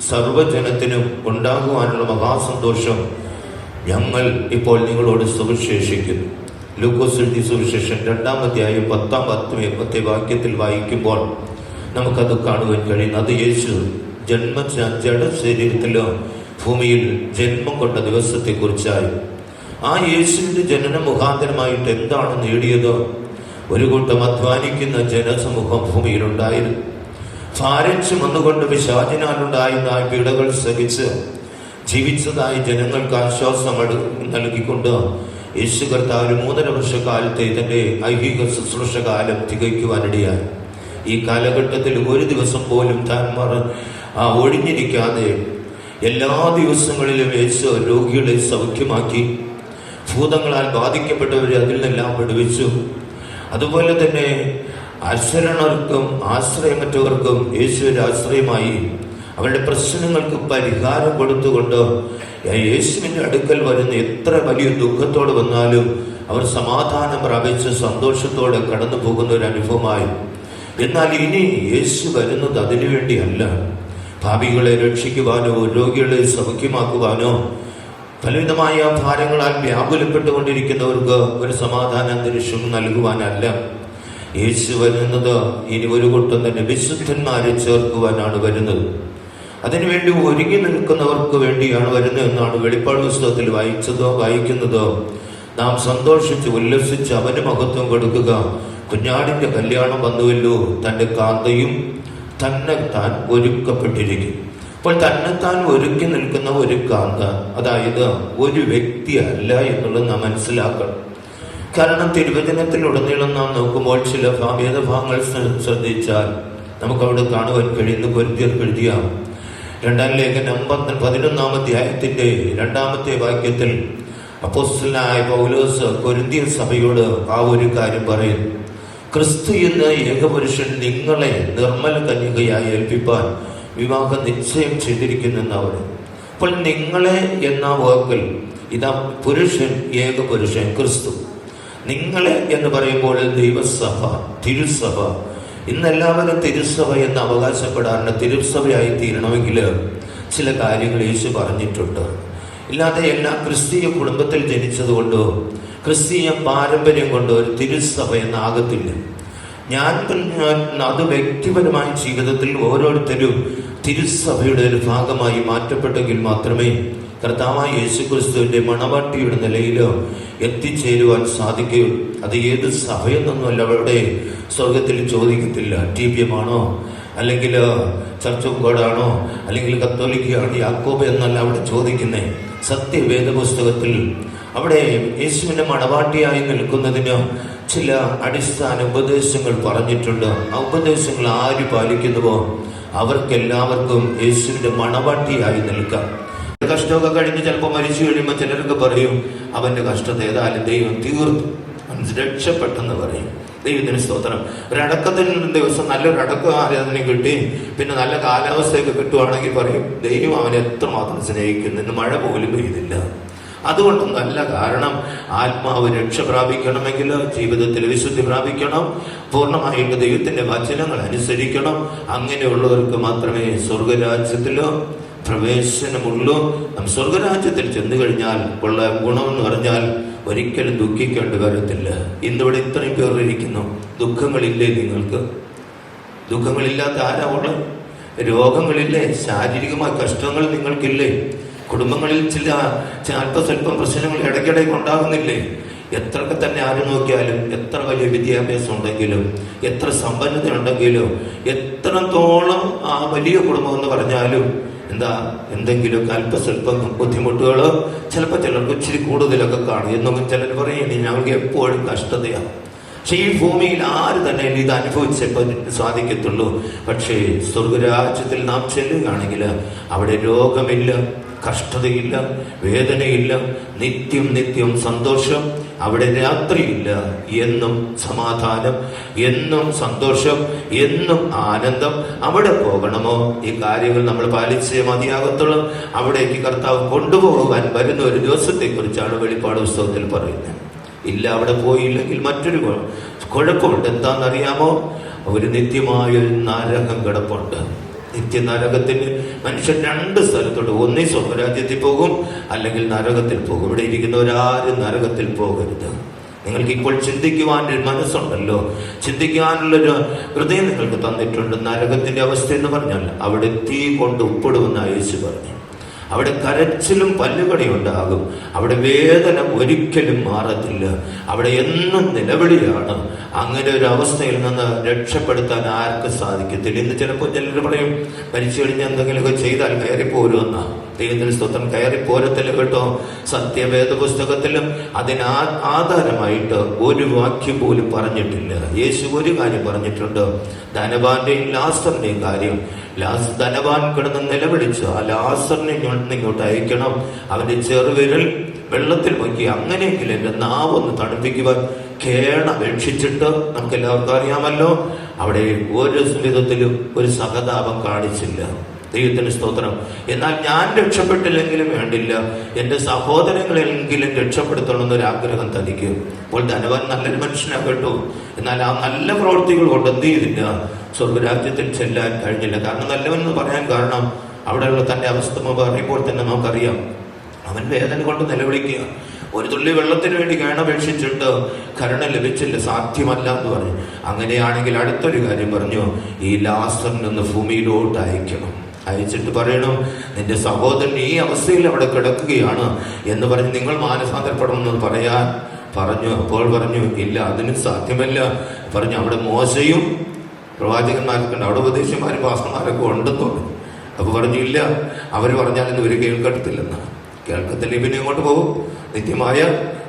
സർവ്വജനത്തിനും ഉണ്ടാകുവാനുള്ള മഹാസന്തോഷം ഞങ്ങൾ ഇപ്പോൾ നിങ്ങളോട് സുവിശേഷിക്കുന്നു. ലൂക്കോസ് എഴുതിയ സുവിശേഷം 2-ാം അധ്യായം 10-ാം വാക്യത്തിൽ വായിക്കുമ്പോൾ നമുക്കത് കാണുവാൻ കഴിയുന്നു. അത് യേശു ജഡശരീരത്തിൽ ഭൂമിയിൽ ജന്മം കൊണ്ട ദിവസത്തെ കുറിച്ചായി. ആ യേശുവിന്റെ ജനന മുഖാന്തരമായിട്ട് എന്താണ് നേടിയത്? ഒരു കൂട്ടം അധ്വാനിക്കുന്ന ജനസമൂഹം ഭൂമിയിലുണ്ടായിരുന്നു. ഭാരം ചുമന്നുകൊണ്ട് പിശാചിനാലുണ്ടായിരുന്ന പീഡകൾ സഹിച്ച് ജീവിച്ചതായ ജനങ്ങൾക്ക് ആശ്വാസം നൽകിക്കൊണ്ട് യേശു കർത്താവ് 3.5 വർഷക്കാലത്തെ തന്റെ ഐഹിക ശുശ്രൂഷ കാലം തികയ്ക്കുവാനിടയായി. ഈ കാലഘട്ടത്തിൽ ഒരു ദിവസം പോലും താൻ ഒഴിഞ്ഞിരിക്കാതെ എല്ലാ ദിവസങ്ങളിലും യേശു രോഗികളെ സൗഖ്യമാക്കി. ഭൂതങ്ങളാൽ ബാധിക്കപ്പെട്ടവരെ അതിൽ നിന്നെല്ലാം വിടുവിച്ചു. അതുപോലെ തന്നെ അശരണർക്കും ആശ്രയമറ്റവർക്കും യേശുവിന്റെ ആശ്രയമായി അവരുടെ പ്രശ്നങ്ങൾക്ക് പരിഹാരം കൊടുത്തുകൊണ്ട് യേശുവിന്റെ അടുക്കൽ വരുന്ന എത്ര വലിയ ദുഃഖത്തോടെ വന്നാലും അവർ സമാധാനം പ്രാപിച്ച് സന്തോഷത്തോടെ കടന്നു പോകുന്ന ഒരു അനുഭവമായി. എന്നാൽ ഇനി യേശു വരുന്നത് അതിനുവേണ്ടിയല്ല. പാപികളെ രക്ഷിക്കുവാനോ രോഗികളെ സൗഖ്യമാക്കുവാനോ പലവിധമായ ഭാരങ്ങളാൽ വ്യാകുലപ്പെട്ടുകൊണ്ടിരിക്കുന്നവർക്ക് ഒരു സമാധാന അന്തരീക്ഷം നൽകുവാനല്ല. യേശു വരുന്നത് ഇനി ഒരു കൂട്ടം തന്നെ വിശുദ്ധന്മാരെ ചേർക്കുവാനാണ് വരുന്നത്. അതിനുവേണ്ടി ഒരുങ്ങി നിൽക്കുന്നവർക്ക് വേണ്ടിയാണ് വരുന്നത് എന്നാണ് വെളിപ്പാട് പുസ്തകത്തിൽ വായിക്കുന്നത്. നാം സന്തോഷിച്ച് ഉല്ലസിച്ച് അവന് മഹത്വം കൊടുക്കുക. കുഞ്ഞാടിന്റെ കല്യാണം വന്നുവല്ലോ, തൻ്റെ കാന്തയും തന്നെത്താൻ ഒരുക്കപ്പെട്ടിരിക്കും. അപ്പോൾ തന്നെത്താൻ ഒരുക്കി നിൽക്കുന്ന ഒരു കാന്ത, അതായത് ഒരു വ്യക്തി അല്ല എന്നുള്ളത് നാം മനസ്സിലാക്കണം. കാരണം തിരുവചനത്തിലുടനീളം നാം നോക്കുമ്പോൾ ചില വേദഭാഗങ്ങൾ ശ്രദ്ധിച്ചാൽ നമുക്കവിടെ കാണുവാൻ കഴിയുന്ന കൊരിന്ത്യർക്ക് എഴുതിയ 2-ാം ലേഖനം 11-ാം അധ്യായത്തിന്റെ 2-ാമത്തെ വാക്യത്തിൽ അപ്പോസ്തലനായ പൗലോസ് കൊരിന്ത്യൻ സഭയോട് ആ ഒരു കാര്യം പറയും. ക്രിസ്തു എന്ന ഏകപുരുഷൻ നിങ്ങളെ നിർമ്മല കന്യകയായി ഏൽപ്പിപ്പാൻ വിവാഹം നിശ്ചയം ചെയ്തിരിക്കുന്നെന്നവർ. അപ്പോൾ നിങ്ങളെ എന്ന വാക്കിൽ ഇതാ പുരുഷൻ, ഏകപുരുഷൻ ക്രിസ്തു. നിങ്ങളെ എന്ന് പറയുമ്പോൾ ദൈവസഭ, തിരുസഭ. ഇന്നെല്ലാവരും തിരുസഭ എന്ന് അവകാശപ്പെടാറുണ്ട്. തിരുസഭയായി തീരണമെങ്കിൽ ചില കാര്യങ്ങൾ യേശു പറഞ്ഞിട്ടുണ്ട്. ഇല്ലാതെ എല്ലാ ക്രിസ്തീയ കുടുംബത്തിൽ ജനിച്ചതുകൊണ്ടോ ക്രിസ്തീയ പാരമ്പര്യം കൊണ്ടോ ഒരു തിരുസഭ എന്നാകത്തില്ല. ഞാൻ അത് വ്യക്തിപരമായ ജീവിതത്തിൽ ഓരോരുത്തരും തിരുസഭയുടെ ഒരു ഭാഗമായി മാറ്റപ്പെട്ടെങ്കിൽ മാത്രമേ കർത്താവായ യേശു ക്രിസ്തുവിന്റെ മണവാട്ടിയുടെ നിലയിൽ എത്തിച്ചേരുവാൻ സാധിക്കുകയുള്ളൂ. അത് ഏത് സഭയെന്നൊന്നുമല്ല അവിടെ സ്വർഗത്തിൽ ചോദിക്കത്തില്ല. TBM ആണോ, അല്ലെങ്കിൽ ചർച്ച് ഓഫ് ഗോഡ് ആണോ, അല്ലെങ്കിൽ കത്തോലിക്കയാണോ, യാക്കോബ എന്നല്ല അവിടെ ചോദിക്കുന്നേ. സത്യവേദ പുസ്തകത്തിൽ അവിടെ യേശുവിന്റെ മണവാട്ടിയായി നിൽക്കുന്നതിന് ചില അടിസ്ഥാന ഉപദേശങ്ങൾ പറഞ്ഞിട്ടുണ്ട്. ആ ഉപദേശങ്ങൾ ആര് പാലിക്കുന്നുവോ അവർക്കെല്ലാവർക്കും യേശുവിന്റെ മണവാട്ടിയായി നിൽക്കാം. കഷ്ടമൊക്കെ കഴിഞ്ഞ് ചിലപ്പോൾ മരിച്ചു കഴിയുമ്പോൾ ചിലർക്ക് പറയും അവന്റെ കഷ്ടത്തെ ഏതായാലും ദൈവം തീർത്തു, രക്ഷപ്പെട്ടെന്ന് പറയും. ദൈവത്തിന് സ്തോത്രം. ഒരടക്കത്തിന് ദിവസം നല്ലൊരു അടക്ക ആരാധന കിട്ടി, പിന്നെ നല്ല കാലാവസ്ഥയൊക്കെ കിട്ടുവാണെങ്കിൽ പറയും ദൈവം അവനെ എത്രമാത്രം സ്നേഹിക്കുന്നു, ഇന്ന് മഴ പോലും പെയ്തില്ല. അതുകൊണ്ടൊന്നല്ല. കാരണം ആത്മാവ് രക്ഷ പ്രാപിക്കണമെങ്കിൽ ജീവിതത്തിൽ വിശുദ്ധി പ്രാപിക്കണം, പൂർണ്ണമായിട്ട് ദൈവത്തിന്റെ വചനങ്ങൾ അനുസരിക്കണം. അങ്ങനെയുള്ളവർക്ക് മാത്രമേ സ്വർഗരാജ്യത്തിലോ പ്രവേശനമുള്ളൂ. നാം സ്വർഗരാജ്യത്തിൽ ചെന്നു കഴിഞ്ഞാൽ ഉള്ള ഗുണമെന്ന് പറഞ്ഞാൽ ഒരിക്കലും ദുഃഖിക്കേണ്ടി വരത്തില്ല. ഇന്നിവിടെ ഇത്രയും പേർ ഇരിക്കുന്നു, ദുഃഖങ്ങളില്ലേ നിങ്ങൾക്ക്? ദുഃഖങ്ങളില്ലാത്ത ആരാ ഉള്ളത്? രോഗങ്ങളില്ലേ? ശാരീരികമായ കഷ്ടങ്ങൾ നിങ്ങൾക്കില്ലേ? കുടുംബങ്ങളിൽ ചില അല്പസ്വല്പം പ്രശ്നങ്ങൾ ഇടയ്ക്കിടയ്ക്ക് ഉണ്ടാകുന്നില്ലേ? എത്രയൊക്കെ തന്നെ ആര് നോക്കിയാലും, എത്ര വലിയ വിദ്യാഭ്യാസം ഉണ്ടെങ്കിലും, എത്ര സമ്പന്നത ഉണ്ടെങ്കിലും, എത്രത്തോളം ആ വലിയ കുടുംബം എന്ന് പറഞ്ഞാലും എന്തെങ്കിലുമൊക്കെ അല്പസ്വല്പം ബുദ്ധിമുട്ടുകൾ ചിലപ്പോൾ ചിലർക്ക് ഇച്ചിരി കൂടുതലൊക്കെ കാണും. എന്നൊക്കെ ചിലർ പറയും ഞങ്ങൾക്ക് എപ്പോഴും കഷ്ടതയാണ്. പക്ഷെ ഈ ഭൂമിയിൽ ആര് തന്നെ ഇത് അനുഭവിച്ചപ്പോൾ സാധിക്കത്തുള്ളൂ. പക്ഷേ സ്വർഗരാജ്യത്തിൽ നാം ചെല്ലുകയാണെങ്കിൽ അവിടെ രോഗമില്ല, കഷ്ടതയില്ല, വേദനയില്ല, നിത്യം നിത്യം സന്തോഷം. അവിടെ രാത്രിയില്ല, എന്നും സമാധാനം, എന്നും സന്തോഷം, എന്നും ആനന്ദം. അവിടെ പോകണമോ? ഈ കാര്യങ്ങൾ നമ്മൾ പാലിച്ചേ മതിയാകത്തുള്ളൂ. അവിടേക്ക് കർത്താവ് കൊണ്ടുപോകാൻ വരുന്ന ഒരു ദിവസത്തെ കുറിച്ചാണ് വെളിപ്പാട് പുസ്തകത്തിൽ പറയുന്നത്. ഇല്ല, അവിടെ പോയില്ലെങ്കിൽ മറ്റൊരു കുഴപ്പമുണ്ട്. എന്താണെന്നറിയാമോ? ഒരു നിത്യമായൊരു നരകം കിടപ്പുണ്ട്. നിത്യനരകത്തിന് മനുഷ്യൻ രണ്ട് സ്ഥലത്തോട്ട്, ഒന്നീ സ്വർഗരാജ്യത്തിൽ പോകും, അല്ലെങ്കിൽ നരകത്തിൽ പോകും. ഇവിടെ ഇരിക്കുന്നവരാരും നരകത്തിൽ പോകരുത്. നിങ്ങൾക്ക് ഇപ്പോൾ ചിന്തിക്കുവാനൊരു മനസ്സുണ്ടല്ലോ, ചിന്തിക്കാനുള്ളൊരു ഹൃദയം നിങ്ങൾക്ക് തന്നിട്ടുണ്ട്. നരകത്തിന്റെ അവസ്ഥ എന്ന് പറഞ്ഞാൽ അവിടെ തീ കൊണ്ട് ഉപ്പിടുമെന്ന് യേശു പറഞ്ഞു. അവിടെ കരച്ചിലും പല്ലുകടി ഉണ്ടാകും. അവിടെ വേദന ഒരിക്കലും മാറത്തില്ല. അവിടെ എന്നും നിലവിളിയാണ്. അങ്ങനെ ഒരു അവസ്ഥയിൽ നിന്ന് രക്ഷപ്പെടുത്താൻ ആർക്കും സാധിക്കത്തില്ല. ഇന്ന് ചിലപ്പോൾ ചിലർ പറയും മരിച്ചു കഴിഞ്ഞാൽ എന്തെങ്കിലുമൊക്കെ ചെയ്താൽ കയറിപ്പോരുമെന്നാ. ദൈവത്തിന് സ്തോത്രം, കയറിപ്പോരത്തില്ല കേട്ടോ. സത്യവേദ പുസ്തകത്തിലും അതിന് ആധാരമായിട്ട് ഒരു വാക്യം പോലും പറഞ്ഞിട്ടില്ല. യേശു ഒരു കാര്യം പറഞ്ഞിട്ടുണ്ട്, ധനവാന്റെയും ലാസറിന്റെയും കാര്യം. ധനവാൻ കിടന്ന് നിലവിളിച്ചു, ആ ലാസറിനെ ഇങ്ങോട്ട് അയക്കണം, അവന്റെ ചെറുവിരൽ വെള്ളത്തിൽ മുക്കി, അങ്ങനെയെങ്കിലും എൻ്റെ നാവൊന്ന് തണുപ്പിക്കുവാൻ കേണപേക്ഷിച്ചിട്ട് നമുക്ക് എല്ലാവർക്കും അറിയാമല്ലോ, അവിടെ ഒരു വിധത്തിലും ഒരു സഹതാപം കാണിച്ചില്ല. ദൈവത്തിന് സ്തോത്രം. എന്നാൽ ഞാൻ രക്ഷപ്പെട്ടില്ലെങ്കിലും വേണ്ടില്ല, എൻ്റെ സഹോദരങ്ങളെങ്കിലും രക്ഷപ്പെടുത്തണമെന്നൊരാഗ്രഹം തനിക്ക്. അപ്പോൾ ധനവാൻ നല്ലൊരു മനുഷ്യനാകട്ടു. എന്നാൽ ആ നല്ല പ്രവൃത്തികൾ കൊണ്ട് എന്ത് ചെയ്തില്ല? സ്വർഗരാജ്യത്തിൽ ചെല്ലാൻ കഴിഞ്ഞില്ല. കാരണം നല്ലവനെന്ന് പറയാൻ കാരണം അവിടെയുള്ള തൻ്റെ അവസ്ഥ പറയുമ്പോൾ തന്നെ നമുക്കറിയാം. അവൻ വേദന കൊണ്ട് നിലവിളിക്കുക. ഒരു തുള്ളി വെള്ളത്തിന് വേണ്ടി കേണപേക്ഷിച്ചിട്ട് കരുണ ലഭിച്ചില്ല, സാധ്യമല്ല എന്ന് പറഞ്ഞു. അങ്ങനെയാണെങ്കിൽ അടുത്തൊരു കാര്യം പറഞ്ഞു, ഈ ലാസറിനൊന്ന് ഭൂമിയിലോട്ട് അയക്കണം. അയച്ചിട്ട് പറയണം, നിന്റെ സഹോദരൻ ഈ അവസ്ഥയിൽ അവിടെ കിടക്കുകയാണ് എന്ന് പറഞ്ഞ് നിങ്ങൾ മാനസാന്തരപ്പെടണമെന്ന് പറയാൻ പറഞ്ഞു. അപ്പോൾ പറഞ്ഞു, ഇല്ല, അതിന് സാധ്യമല്ല പറഞ്ഞു. അവിടെ മോശയും പ്രവാചകന്മാരൊക്കെ ഉണ്ട്, അവിടെ ഉപദേശന്മാരും പാസ്റ്റർമാരൊക്കെ ഉണ്ടെന്ന് പറഞ്ഞു. അപ്പൊ പറഞ്ഞു, ഇല്ല, അവർ പറഞ്ഞാലൊന്നും ഇവർ കേൾക്കത്തില്ലെന്നാണ്. കേൾക്കത്തില്ല, പിന്നെ ഇങ്ങോട്ട് പോകും, നിത്യമായ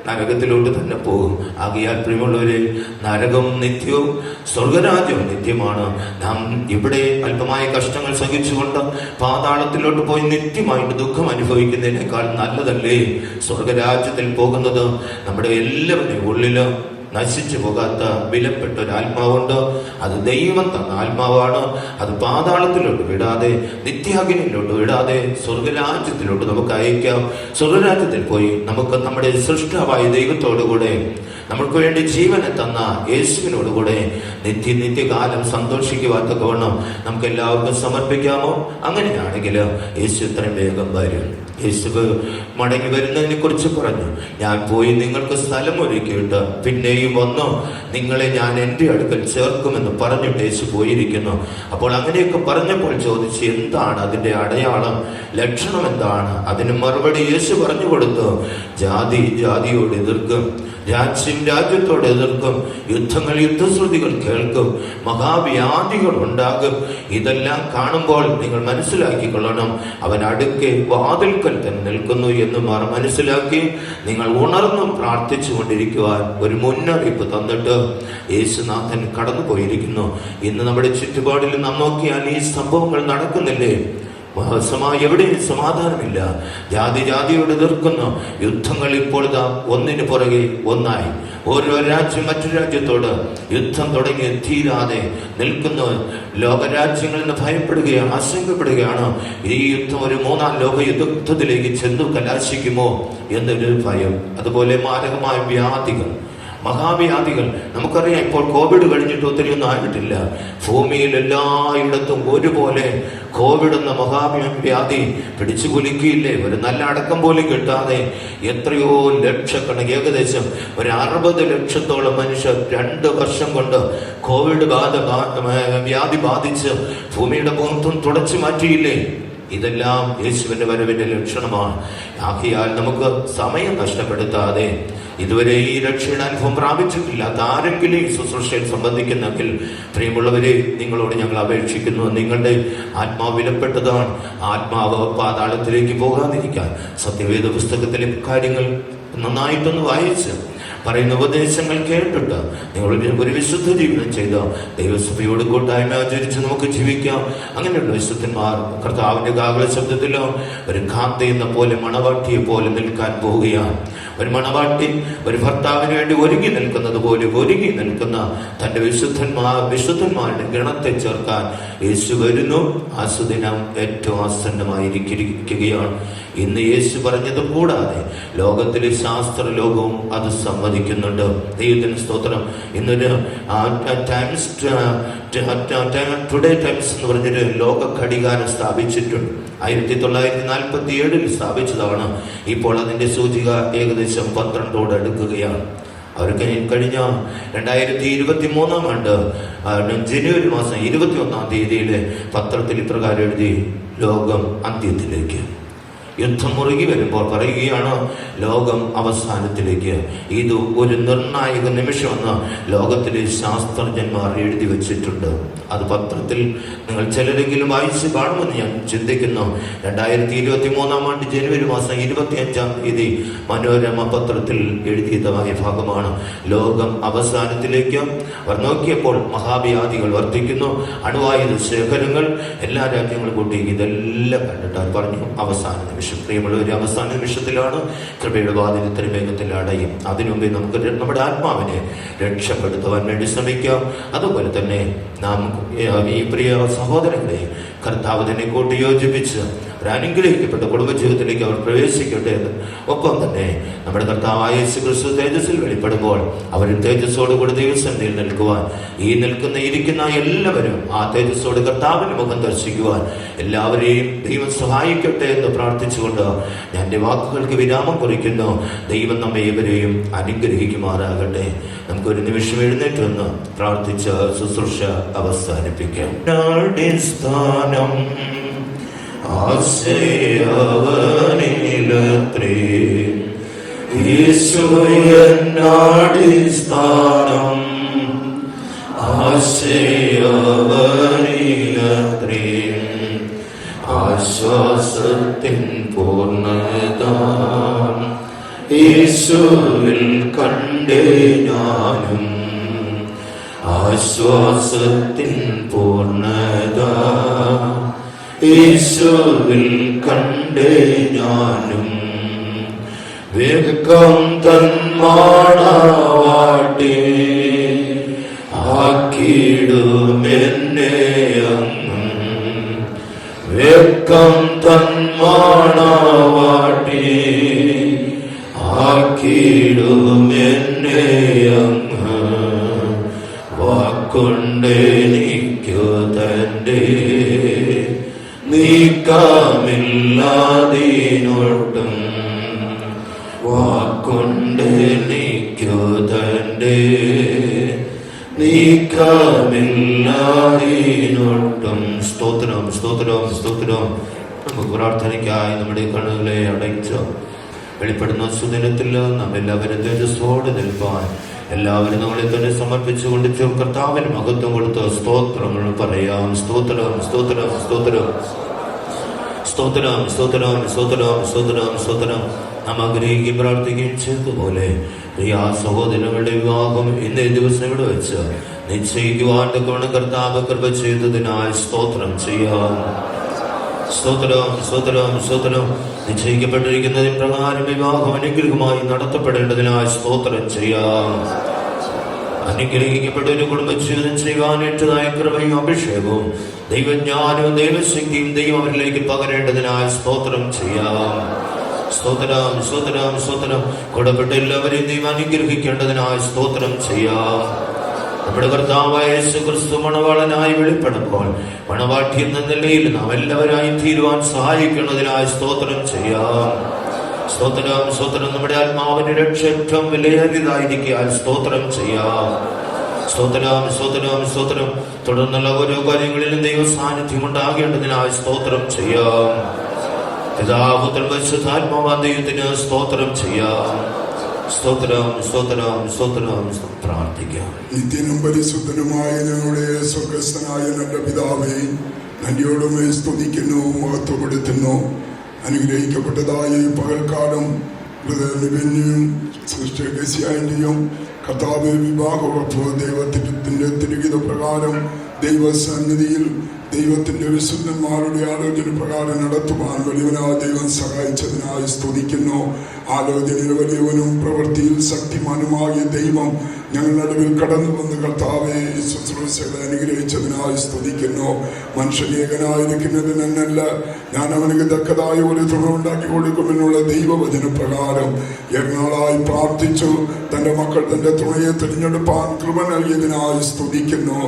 നരകത്തിലോട്ട് തന്നെ പോകും. ആകയാൽ പ്രിയമുള്ളവരെ, നരകം നിത്യവും സ്വർഗരാജ്യവും നിത്യമാണ്. നാം ഇവിടെ അല്പമായ കഷ്ടങ്ങൾ സഹിച്ചുകൊണ്ട് പാതാളത്തിലോട്ട് പോയി നിത്യമായിട്ട് ദുഃഖം അനുഭവിക്കുന്നതിനേക്കാൾ നല്ലതല്ലേ സ്വർഗരാജ്യത്തിൽ പോകുന്നത്? നമ്മുടെ എല്ലാവരുടെയും ഉള്ളില് നശിച്ചു പോകാത്ത വിലപ്പെട്ട ഒരു ആത്മാവുണ്ട്. അത് ദൈവം തന്ന ആത്മാവാണ്. അത് പാതാളത്തിലോട്ട് വിടാതെ, നിത്യാഗ്നിയിലോട്ട് വിടാതെ സ്വർഗരാജ്യത്തിലോട്ട് നമുക്ക് അയക്കാം. സ്വർഗരാജ്യത്തിൽ പോയി നമുക്ക് നമ്മുടെ സൃഷ്ടാവായ ദൈവത്തോടുകൂടെ, നമുക്ക് വേണ്ടി ജീവനെ തന്ന യേശുവിനോടുകൂടെ നിത്യകാലം സന്തോഷിക്കുവാൻ തക്കവണ്ണം നമുക്ക് എല്ലാവർക്കും സമർപ്പിക്കാമോ? അങ്ങനെയാണെങ്കിൽ യേശു എത്രയും വേഗം വരും. യേശു മടങ്ങി വരുന്നതിനെ കുറിച്ച് പറഞ്ഞു, ഞാൻ പോയി നിങ്ങൾക്ക് സ്ഥലം ഒരുക്കിയിട്ട് പിന്നെയും വന്നു നിങ്ങളെ ഞാൻ എൻ്റെ അടുക്കൽ ചേർക്കുമെന്ന് പറഞ്ഞിട്ട് യേശു പോയിരിക്കുന്നു. അപ്പോൾ അങ്ങനെയൊക്കെ പറഞ്ഞപ്പോൾ ചോദിച്ചു, എന്താണ് അതിൻ്റെ അടയാളം, ലക്ഷണം എന്താണ്? അതിന് മറുപടി യേശു പറഞ്ഞു കൊടുത്തു, ജാതി ജാതിയോട് എതിർക്കും, രാജ്യം രാജ്യത്തോട് എതിർക്കും, യുദ്ധങ്ങൾ യുദ്ധശ്രുതികൾ കേൾക്കും, മഹാവ്യാധികൾ ഉണ്ടാകും. ഇതെല്ലാം കാണുമ്പോൾ നിങ്ങൾ മനസ്സിലാക്കിക്കൊള്ളണം, അവൻ അടുക്കെ വാതിൽക്കൽ തന്നെ നിൽക്കുന്നു എന്ന് മനസ്സിലാക്കി നിങ്ങൾ ഉണർന്നും പ്രാർത്ഥിച്ചു കൊണ്ടിരിക്കുവാൻ ഒരു മുന്നറിയിപ്പ് തന്നിട്ട് യേശുനാഥൻ കടന്നു പോയിരിക്കുന്നു. ഇന്ന് നമ്മുടെ ചുറ്റുപാടിൽ നാം നോക്കിയാൽ ഈ സംഭവങ്ങൾ നടക്കുന്നില്ലേ? എവിടെയും സമാധാനമില്ല. ജാതി ജാതിയോട് എതിർക്കുന്നു. യുദ്ധങ്ങൾ ഇപ്പോൾ ഒന്നിനു പുറകെ ഒന്നായി. ഓരോ രാജ്യം മറ്റു രാജ്യത്തോട് യുദ്ധം തുടങ്ങി തീരാതെ നിൽക്കുന്ന ലോകരാജ്യങ്ങളിൽ നിന്ന് ഭയപ്പെടുകയാണ്, ആശങ്കപ്പെടുകയാണ്. ഈ യുദ്ധം ഒരു 3-ാം ലോക യുദ്ധത്തിലേക്ക് ചെന്നു കലാശിക്കുമോ എന്നൊരു ഭയം. അതുപോലെ മാരകമായ വ്യാധികൾ, മഹാവ്യാധികൾ. നമുക്കറിയാം, ഇപ്പോൾ കോവിഡ് കഴിഞ്ഞിട്ട് ഒത്തിരി ഒന്നും ആയിട്ടില്ല. ഭൂമിയിൽ എല്ലായിടത്തും ഒരുപോലെ കോവിഡ് എന്ന മഹാവ്യാധി പിടിച്ചു കുലുക്കിയില്ലേ? ഒരു നല്ല അടക്കം പോലും കിട്ടാതെ എത്രയോ ലക്ഷക്കണക്കിന്, ഏകദേശം ഒരു 60 ലക്ഷത്തോളം മനുഷ്യർ 2 വർഷം കൊണ്ട് കോവിഡ് വ്യാധി ബാധിച്ച് ഭൂമിയുടെ മുഖത്തും തുടച്ചു മാറ്റിയില്ലേ? ഇതെല്ലാം യേശുവിന്റെ വരവിന്റെ ലക്ഷണമാണ്. ആകയാൽ നമുക്ക് സമയം നഷ്ടപ്പെടുത്താതെ, ഇതുവരെ ഈ രക്ഷയുടെ അനുഭവം പ്രാപിച്ചിട്ടില്ലാത്ത ആരെങ്കിലും ഈ ശുശ്രൂഷയിൽ സംബന്ധിക്കുന്നെങ്കിൽ, പ്രിയമുള്ളവരെ, നിങ്ങളോട് ഞങ്ങൾ അപേക്ഷിക്കുന്നു, നിങ്ങളുടെ ആത്മാവ് വിലപ്പെട്ടതാണ്. ആത്മാവ് പാതാളത്തിലേക്ക് പോകാതിരിക്കാൻ സത്യവേദ പുസ്തകത്തിലെ കാര്യങ്ങൾ നന്നായിട്ടൊന്ന് വായിച്ച് പറയുന്ന ഉപദേശങ്ങൾ കേട്ടിട്ട് നിങ്ങൾ ഒരു വിശുദ്ധ ജീവിതം ചെയ്ത ദൈവസഭയോട് കൂട്ടായ്മ ആചരിച്ച് നമുക്ക് ജീവിക്കാം. അങ്ങനെയുള്ള വിശുദ്ധന്മാർ കർത്താവിന്റെ കാഹള ശബ്ദത്തിലോ ഒരു കാന്തയെന്ന പോലെ മണവാട്ടിയെ പോലെ നിൽക്കാൻ പോവുകയാണ്. ഒരു മണവാട്ടി ഒരു ഭർത്താവിന് വേണ്ടി ഒരുങ്ങി നിൽക്കുന്നത് പോലെ ഒരുങ്ങി നിൽക്കുന്ന തന്റെ വിശുദ്ധന്മാരുടെ ഗണത്തെ ചേർക്കാൻ യേശു വരുന്നു. ആ സുദിനം ഏറ്റവും ആസന്നമായിരിക്കുകയാണ്. ഇന്ന് യേശു പറഞ്ഞത് കൂടാതെ ലോകത്തിലെ ശാസ്ത്ര ലോകവും അത് സമ്മതിക്കുന്നുണ്ട്. ദൈവത്തിന് സ്തോത്രം. ഇന്നൊരു ടുഡേ ടൈംസ് എന്ന് പറഞ്ഞൊരു ലോക ഘടികാരം സ്ഥാപിച്ചിട്ടുണ്ട്. 1947 സ്ഥാപിച്ചതാണ്. ഇപ്പോൾ അതിന്റെ സൂചിക ഏകദേശം 12 അടുക്കുകയാണ്. അവർക്ക് കഴിഞ്ഞ 2023 ആണ്ട് ജനുവരി മാസം 21-ാം തീയതിയിൽ പത്രത്തിൽ ഇപ്രകാരം എഴുതി, ലോകം അന്ത്യത്തിലേക്ക്. യുദ്ധം മുറുകി വരുമ്പോൾ പറയുകയാണ്, ലോകം അവസാനത്തിലേക്ക്. ഇത് ഒരു നിർണായക നിമിഷമെന്ന് ലോകത്തിലെ ശാസ്ത്രജ്ഞന്മാർ എഴുതി വച്ചിട്ടുണ്ട്. അത് പത്രത്തിൽ നിങ്ങൾ ചിലരെങ്കിലും വായിച്ച് കാണുമെന്ന് ഞാൻ ചിന്തിക്കുന്നു. 2023 ആണ്ട് ജനുവരി മാസം 25-ാം തീയതി മനോരമ പത്രത്തിൽ എഴുതിയതായ ഭാഗമാണ്. ലോകം അവസാനത്തിലേക്ക്. അവർ നോക്കിയപ്പോൾ മഹാവ്യാധികൾ വർദ്ധിക്കുന്നു, അണുവായുധ ശേഖരങ്ങൾ, എല്ലാ രാജ്യങ്ങളും കൂട്ടി ഇതെല്ലാം കണ്ടിട്ട് പറഞ്ഞു അവസാന നിമിഷം. പ്രിയമുള്ള ഒരു അവസാന നിമിഷത്തിലാണ്. കൃപയുടെ വാതിൽ ഇത്ര വേഗത്തിൽ അടയും. അതിനുമുമ്പേ നമുക്ക് നമ്മുടെ ആത്മാവിനെ രക്ഷപ്പെടുത്തുവാൻ വേണ്ടി ശ്രമിക്കാം. അതുപോലെ തന്നെ നാം ഈ പ്രിയ സഹോദരങ്ങളെ കർത്താവ് തന്നെ കൂട്ടി യോജിപ്പിച്ച് ഒരു അനുഗ്രഹിക്കപ്പെട്ട കുടുംബജീവിതത്തിലേക്ക് അവർ പ്രവേശിക്കട്ടെ എന്ന്. ഒപ്പം തന്നെ നമ്മുടെ കർത്താവായ യേശു ക്രിസ്തു തേജസ്സിൽ വെളിപ്പെടുമ്പോൾ അവർ തേജസ്സോടുകൂടി ദൈവസന്നിധിയിൽ നിൽക്കുവാൻ, ഈ ഇരിക്കുന്ന എല്ലാവരും ആ തേജസ്സോട് കർത്താവിന്റെ മുഖം ദർശിക്കുവാൻ എല്ലാവരെയും ദൈവം സഹായിക്കട്ടെ എന്ന് പ്രാർത്ഥിച്ചുകൊണ്ട് ഞാൻ എൻ്റെ വാക്കുകൾക്ക് വിരാമം കുറിക്കുന്നു. ദൈവം നമ്മെ ഏവരെയും അനുഗ്രഹിക്കുമാറാകട്ടെ. നമുക്കൊരു നിമിഷം എഴുന്നേറ്റ് വന്ന് പ്രാർത്ഥിച്ച് ശുശ്രൂഷ അവസാനിപ്പിക്കാം. സ്ഥാനം ആശയവനിലത്രേ യേശുയനാടിസ്ഥാനം, ആശയവനിലത്രേ ആശ്വാസത്തിൻ പൂർണ്ണത യേശുവിൽ കണ്ടേ ഞാനും, ആശ്വാസത്തിൻ പൂർണ്ണത യേശുവിൽ കണ്ടേ ഞാനും. വേഗം തന്മാണവാട്ടി ആക്കിടുമെന്നെ അങ്ങ്, വേഗം തന്മാണവാട്ടി ആക്കിടുമെന്നെ അങ്ങ്. വാക്കൊണ്ടെനിക്കു തന്റെ നീക്കമില്ലാതിനൊട്ടും, വാക്കൊണ്ടെനിക്കു തന്റെ നീക്കമില്ലാതിനൊട്ടും. സ്തോത്രം, സ്തോത്രം, സ്തോത്രം. നമുക്ക് പ്രാർത്ഥനയ്ക്കായി നമ്മുടെ കണ്ണുകളെ അടയ്ച്ച് വെളിപ്പെടുന്ന സുദിനത്തിൽ നാം എല്ലാവരും തേജസ്സോടെ നിൽപ്പാൻ എല്ലാവരും നമ്മളെ തന്നെ സമർപ്പിച്ചുകൊണ്ട് കർത്താവിന് മഹത്വം കൊടുത്ത് സ്തോത്രങ്ങൾ പറയാം. സ്തോത്രം, സ്തോത്രം, സ്തോത്രം, സ്തോത്രം, സ്തോത്രം, സ്തോത്രം, സ്തോത്രം, സ്തോത്രം. നാം ആഗ്രഹിക്കുകയും പ്രാർത്ഥിക്കുകയും ചെയ്തതുപോലെ ആ സഹോദരങ്ങളുടെ വിവാഹം ഇന്നേ ദിവസം ഇവിടെ വെച്ച് നിശ്ചയിക്കുവാൻ കർത്താവ് കൃപ ചെയ്തതിനായി സ്തോത്രം ചെയ്യാം. സ്തോത്രം, സ്തോത്രം, സ്തോത്രം. നിശ്ചയിക്കപ്പെട്ടിരിക്കുന്നതിന് പ്രകാരം വിവാഹം അനുഗ്രഹമായി നടത്തപ്പെടേണ്ടതിനായി സ്തോത്രം ചെയ്യാം. അനുഗ്രഹിക്കപ്പെട്ട ഒരു കുടുംബജീവിതം ചെയ്യുവാനേറ്റതായ കൃപയും അഭിഷേകവും ദൈവജ്ഞാനവും ദൈവശക്തിയും ദൈവം അവരിലേക്ക് പകരേണ്ടതിനായി സ്തോത്രം ചെയ്യാം. സ്തോത്രം, സ്തോത്രം, സ്തോത്രം. കൂടപ്പെട്ട എല്ലാവരെയും ദൈവം അനുഗ്രഹിക്കേണ്ടതിനായി സ്തോത്രം ചെയ്യാം. നമ്മുടെ കർത്താവായ യേശുക്രിസ്തു മണവാളനായി വെളിപ്പെടുമ്പോൾ മണവാട്ടി എന്ന നിലയിൽ നാം എല്ലാവരായും തീരുവാൻ സഹായിക്കുന്നതിനായി സ്തോത്രം ചെയ്യാം. സ്തോത്രം, സ്തോത്രം. നമ്മുടെ ആത്മാവിന്റെ രക്ഷ ഏറ്റവും വിലയേറിയതായിരിക്കാൻ സ്തോത്രം ചെയ്യാം. സ്തോത്രം, സ്തോത്രം, സ്തോത്രം. തുടർന്നുള്ള ഓരോ കാര്യങ്ങളിലും ദൈവ സാന്നിധ്യം ഉണ്ടാകേണ്ടതിനായി സ്തോത്രം ചെയ്യാം. പിതാപുത്രൻ പരിശുദ്ധാത്മാവായ ദൈവത്തിന് സ്തോത്രം ചെയ്യാം. സ്തോത്രം, സ്തോത്രം, സ്തോത്രം. പ്രാർത്ഥിക്കാം. നിത്യനും പരിശുദ്ധനുമായ ഞങ്ങളുടെ സ്വർഗസ്ഥനായ നല്ല പിതാവേ, നന്ദിയോടുമേ സ്തുതിക്കുന്നു, മഹത്വപ്പെടുത്തുന്നു. അനുഗ്രഹിക്കപ്പെട്ടതായ ഈ പകൽക്കാലം ഹൃദയനിബന്യയും സൃഷ്ടികശിയാൻ്റെയും കർത്താവ് വിവാഹ ഉറപ്പ് ദൈവത്തിൻ്റെ തിരുഗിത പ്രകാരം ദൈവസന്നിധിയിൽ ദൈവത്തിൻ്റെ വിശുദ്ധന്മാരുടെ ആലോചന പ്രകാരം നടത്തുവാൻ വലിയവനായ ദൈവം സഹായിച്ചതിനായി സ്തുതിക്കുന്നു. ആലോചനയിൽ വലിയവനും പ്രവൃത്തിയിൽ ശക്തിമാനുമായ ദൈവം ഞങ്ങളുടെ നടുവിൽ കടന്നു വന്ന് കർത്താവെ ശുശ്രൂഷകളെ അനുഗ്രഹിച്ചതിനായി സ്തുതിക്കുന്നു. മനുഷ്യനേകനായിരിക്കുന്നതിനല്ല, ഞാൻ അവനക്ക് തക്കതായ ഒരു തുണ കൊടുക്കുമെന്നുള്ള ദൈവവചന പ്രകാരം എറണാളായി പ്രാർത്ഥിച്ചു തൻ്റെ മക്കൾ തൻ്റെ തുണയെ തിരഞ്ഞെടുപ്പാൻ കൃപ നൽകിയതിനായി സ്തുതിക്കുന്നു.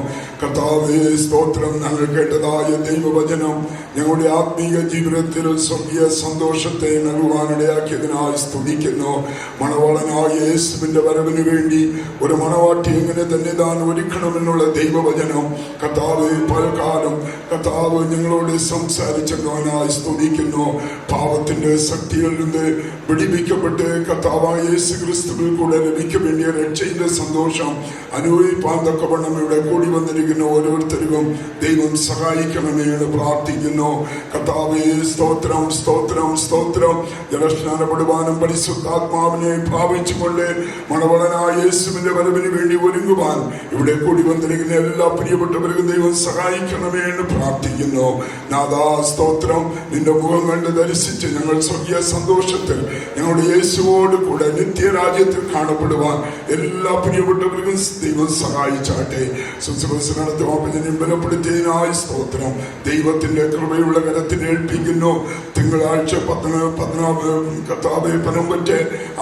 കർത്താവെ സ്തോത്രം. ഞങ്ങൾ കേട്ടതായ ദൈവവചനം ഞങ്ങളുടെ ആത്മീയ ജീവിതത്തിൽ സ്വർഗീയ സന്തോഷത്തെ നൽകുവാനിടയാക്കിയതിനായി സ്തുതിക്കുന്നു. മണവാളനായ യേശുവിൻ്റെ വരവിന് വേണ്ടി ഒരു മണവാട്ടി എങ്ങനെ തന്നെ താൻ ഒരുക്കണമെന്നുള്ള ദൈവവചനം കർത്താവ് പലകാലം കർത്താവ് ഞങ്ങളോട് സംസാരിച്ചതിനായി സ്തുതിക്കുന്നു. പാപത്തിന്റെ ശക്തികളിൽ നിന്ന് പിടിപ്പിക്കപ്പെട്ട് കർത്താവായ യേശു ക്രിസ്തുവിൽ കൂടെ ലഭിക്ക വേണ്ടിയ രക്ഷയുടെ സന്തോഷം അനുഭവിപ്പാൻ തക്കവണ്ണം ഇവിടെ കൂടി വന്നിരിക്കുന്ന ഓരോരുത്തർക്കും ദൈവം സഹായിക്കണമേ എന്ന് പ്രാർത്ഥിക്കുന്നു. കർത്താവേ സ്തോത്രം, സ്തോത്രം, സ്തോത്രം. ജലസ്നാനപ്പെടുവാനും പരിശുദ്ധാത്മാവിനെ പ്രാപിച്ചുകൊണ്ട് മണവളനായ യേശുവിന്റെ വരവിന് വേണ്ടി ഒരുങ്ങുവാൻ ഇവിടെ കൂടി വന്നിരിക്കുന്ന എല്ലാ പ്രിയപ്പെട്ടവർക്കും ദൈവം സഹായിക്കണമേ എന്ന് പ്രാർത്ഥിക്കുന്നു. നാഥാ സ്തോത്രം. നിന്റെ മുഖം കണ്ട് ദർശിച്ച് ഞങ്ങൾ സ്വർഗീയ സന്തോഷത്തിൽ ഞങ്ങളുടെ യേശുവോട് കൂടെ നിത്യരാജ്യത്തിൽ കാണപ്പെടുവാൻ എല്ലാ പ്രിയപ്പെട്ടവർക്കും ദൈവം സഹായിച്ചാട്ടെ. ശുശ്രൂഷ നടത്തുവാൻ ബലപ്പെടുത്തിയതിനായി സ്തോത്രം. ദൈവത്തിന്റെ കൃപയുള്ള കരത്തിൽ ഏൽപ്പിക്കുന്നു. തിങ്കളാഴ്ച 14 കർത്താവെ പനമ്പറ്റ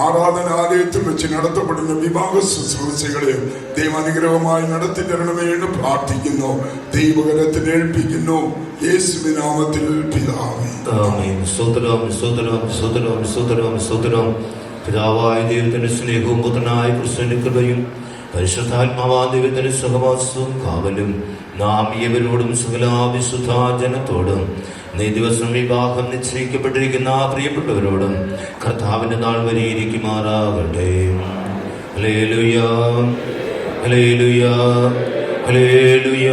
ആരാധനാലയത്തിൽ വെച്ച് നടത്തപ്പെടുന്ന വിവാഹ ശുശ്രൂഷകളെ ദൈവാനുഗ്രഹമായി നടത്തി തരണമേ എന്ന് പ്രാർത്ഥിക്കുന്നു. ദൈവകരത്തിൽ ഏൽപ്പിക്കുന്നു. യേശുവിൻ നാമത്തിൽ പിതാവേ. സ്തോത്രം, സ്തോത്രം, സ്തോത്രം, സ്തോത്രം, സ്തോത്രം. പിതാവായ ദൈവത്തിന്റെ സ്നേഹവും പുത്രനായ ക്രിസ്തുവിന്റെ കൃപയും പരിശുദ്ധാത്മാവായ ദൈവത്തിന്റെ സഹവാസവും കാവലും നാം ഇവരോടും സകല വിശുദ്ധ ജനത്തോടും ഈ ദിവസം വിവാഹം നിശ്ചയിക്കപ്പെട്ടിരിക്കുന്ന ആ പ്രിയപ്പെട്ടവരോടും കർത്താവിന്റെ നാൾ വരെ ഇരിക്കുമാറാകട്ടെ. Hallelujah, hallelujah, hallelujah.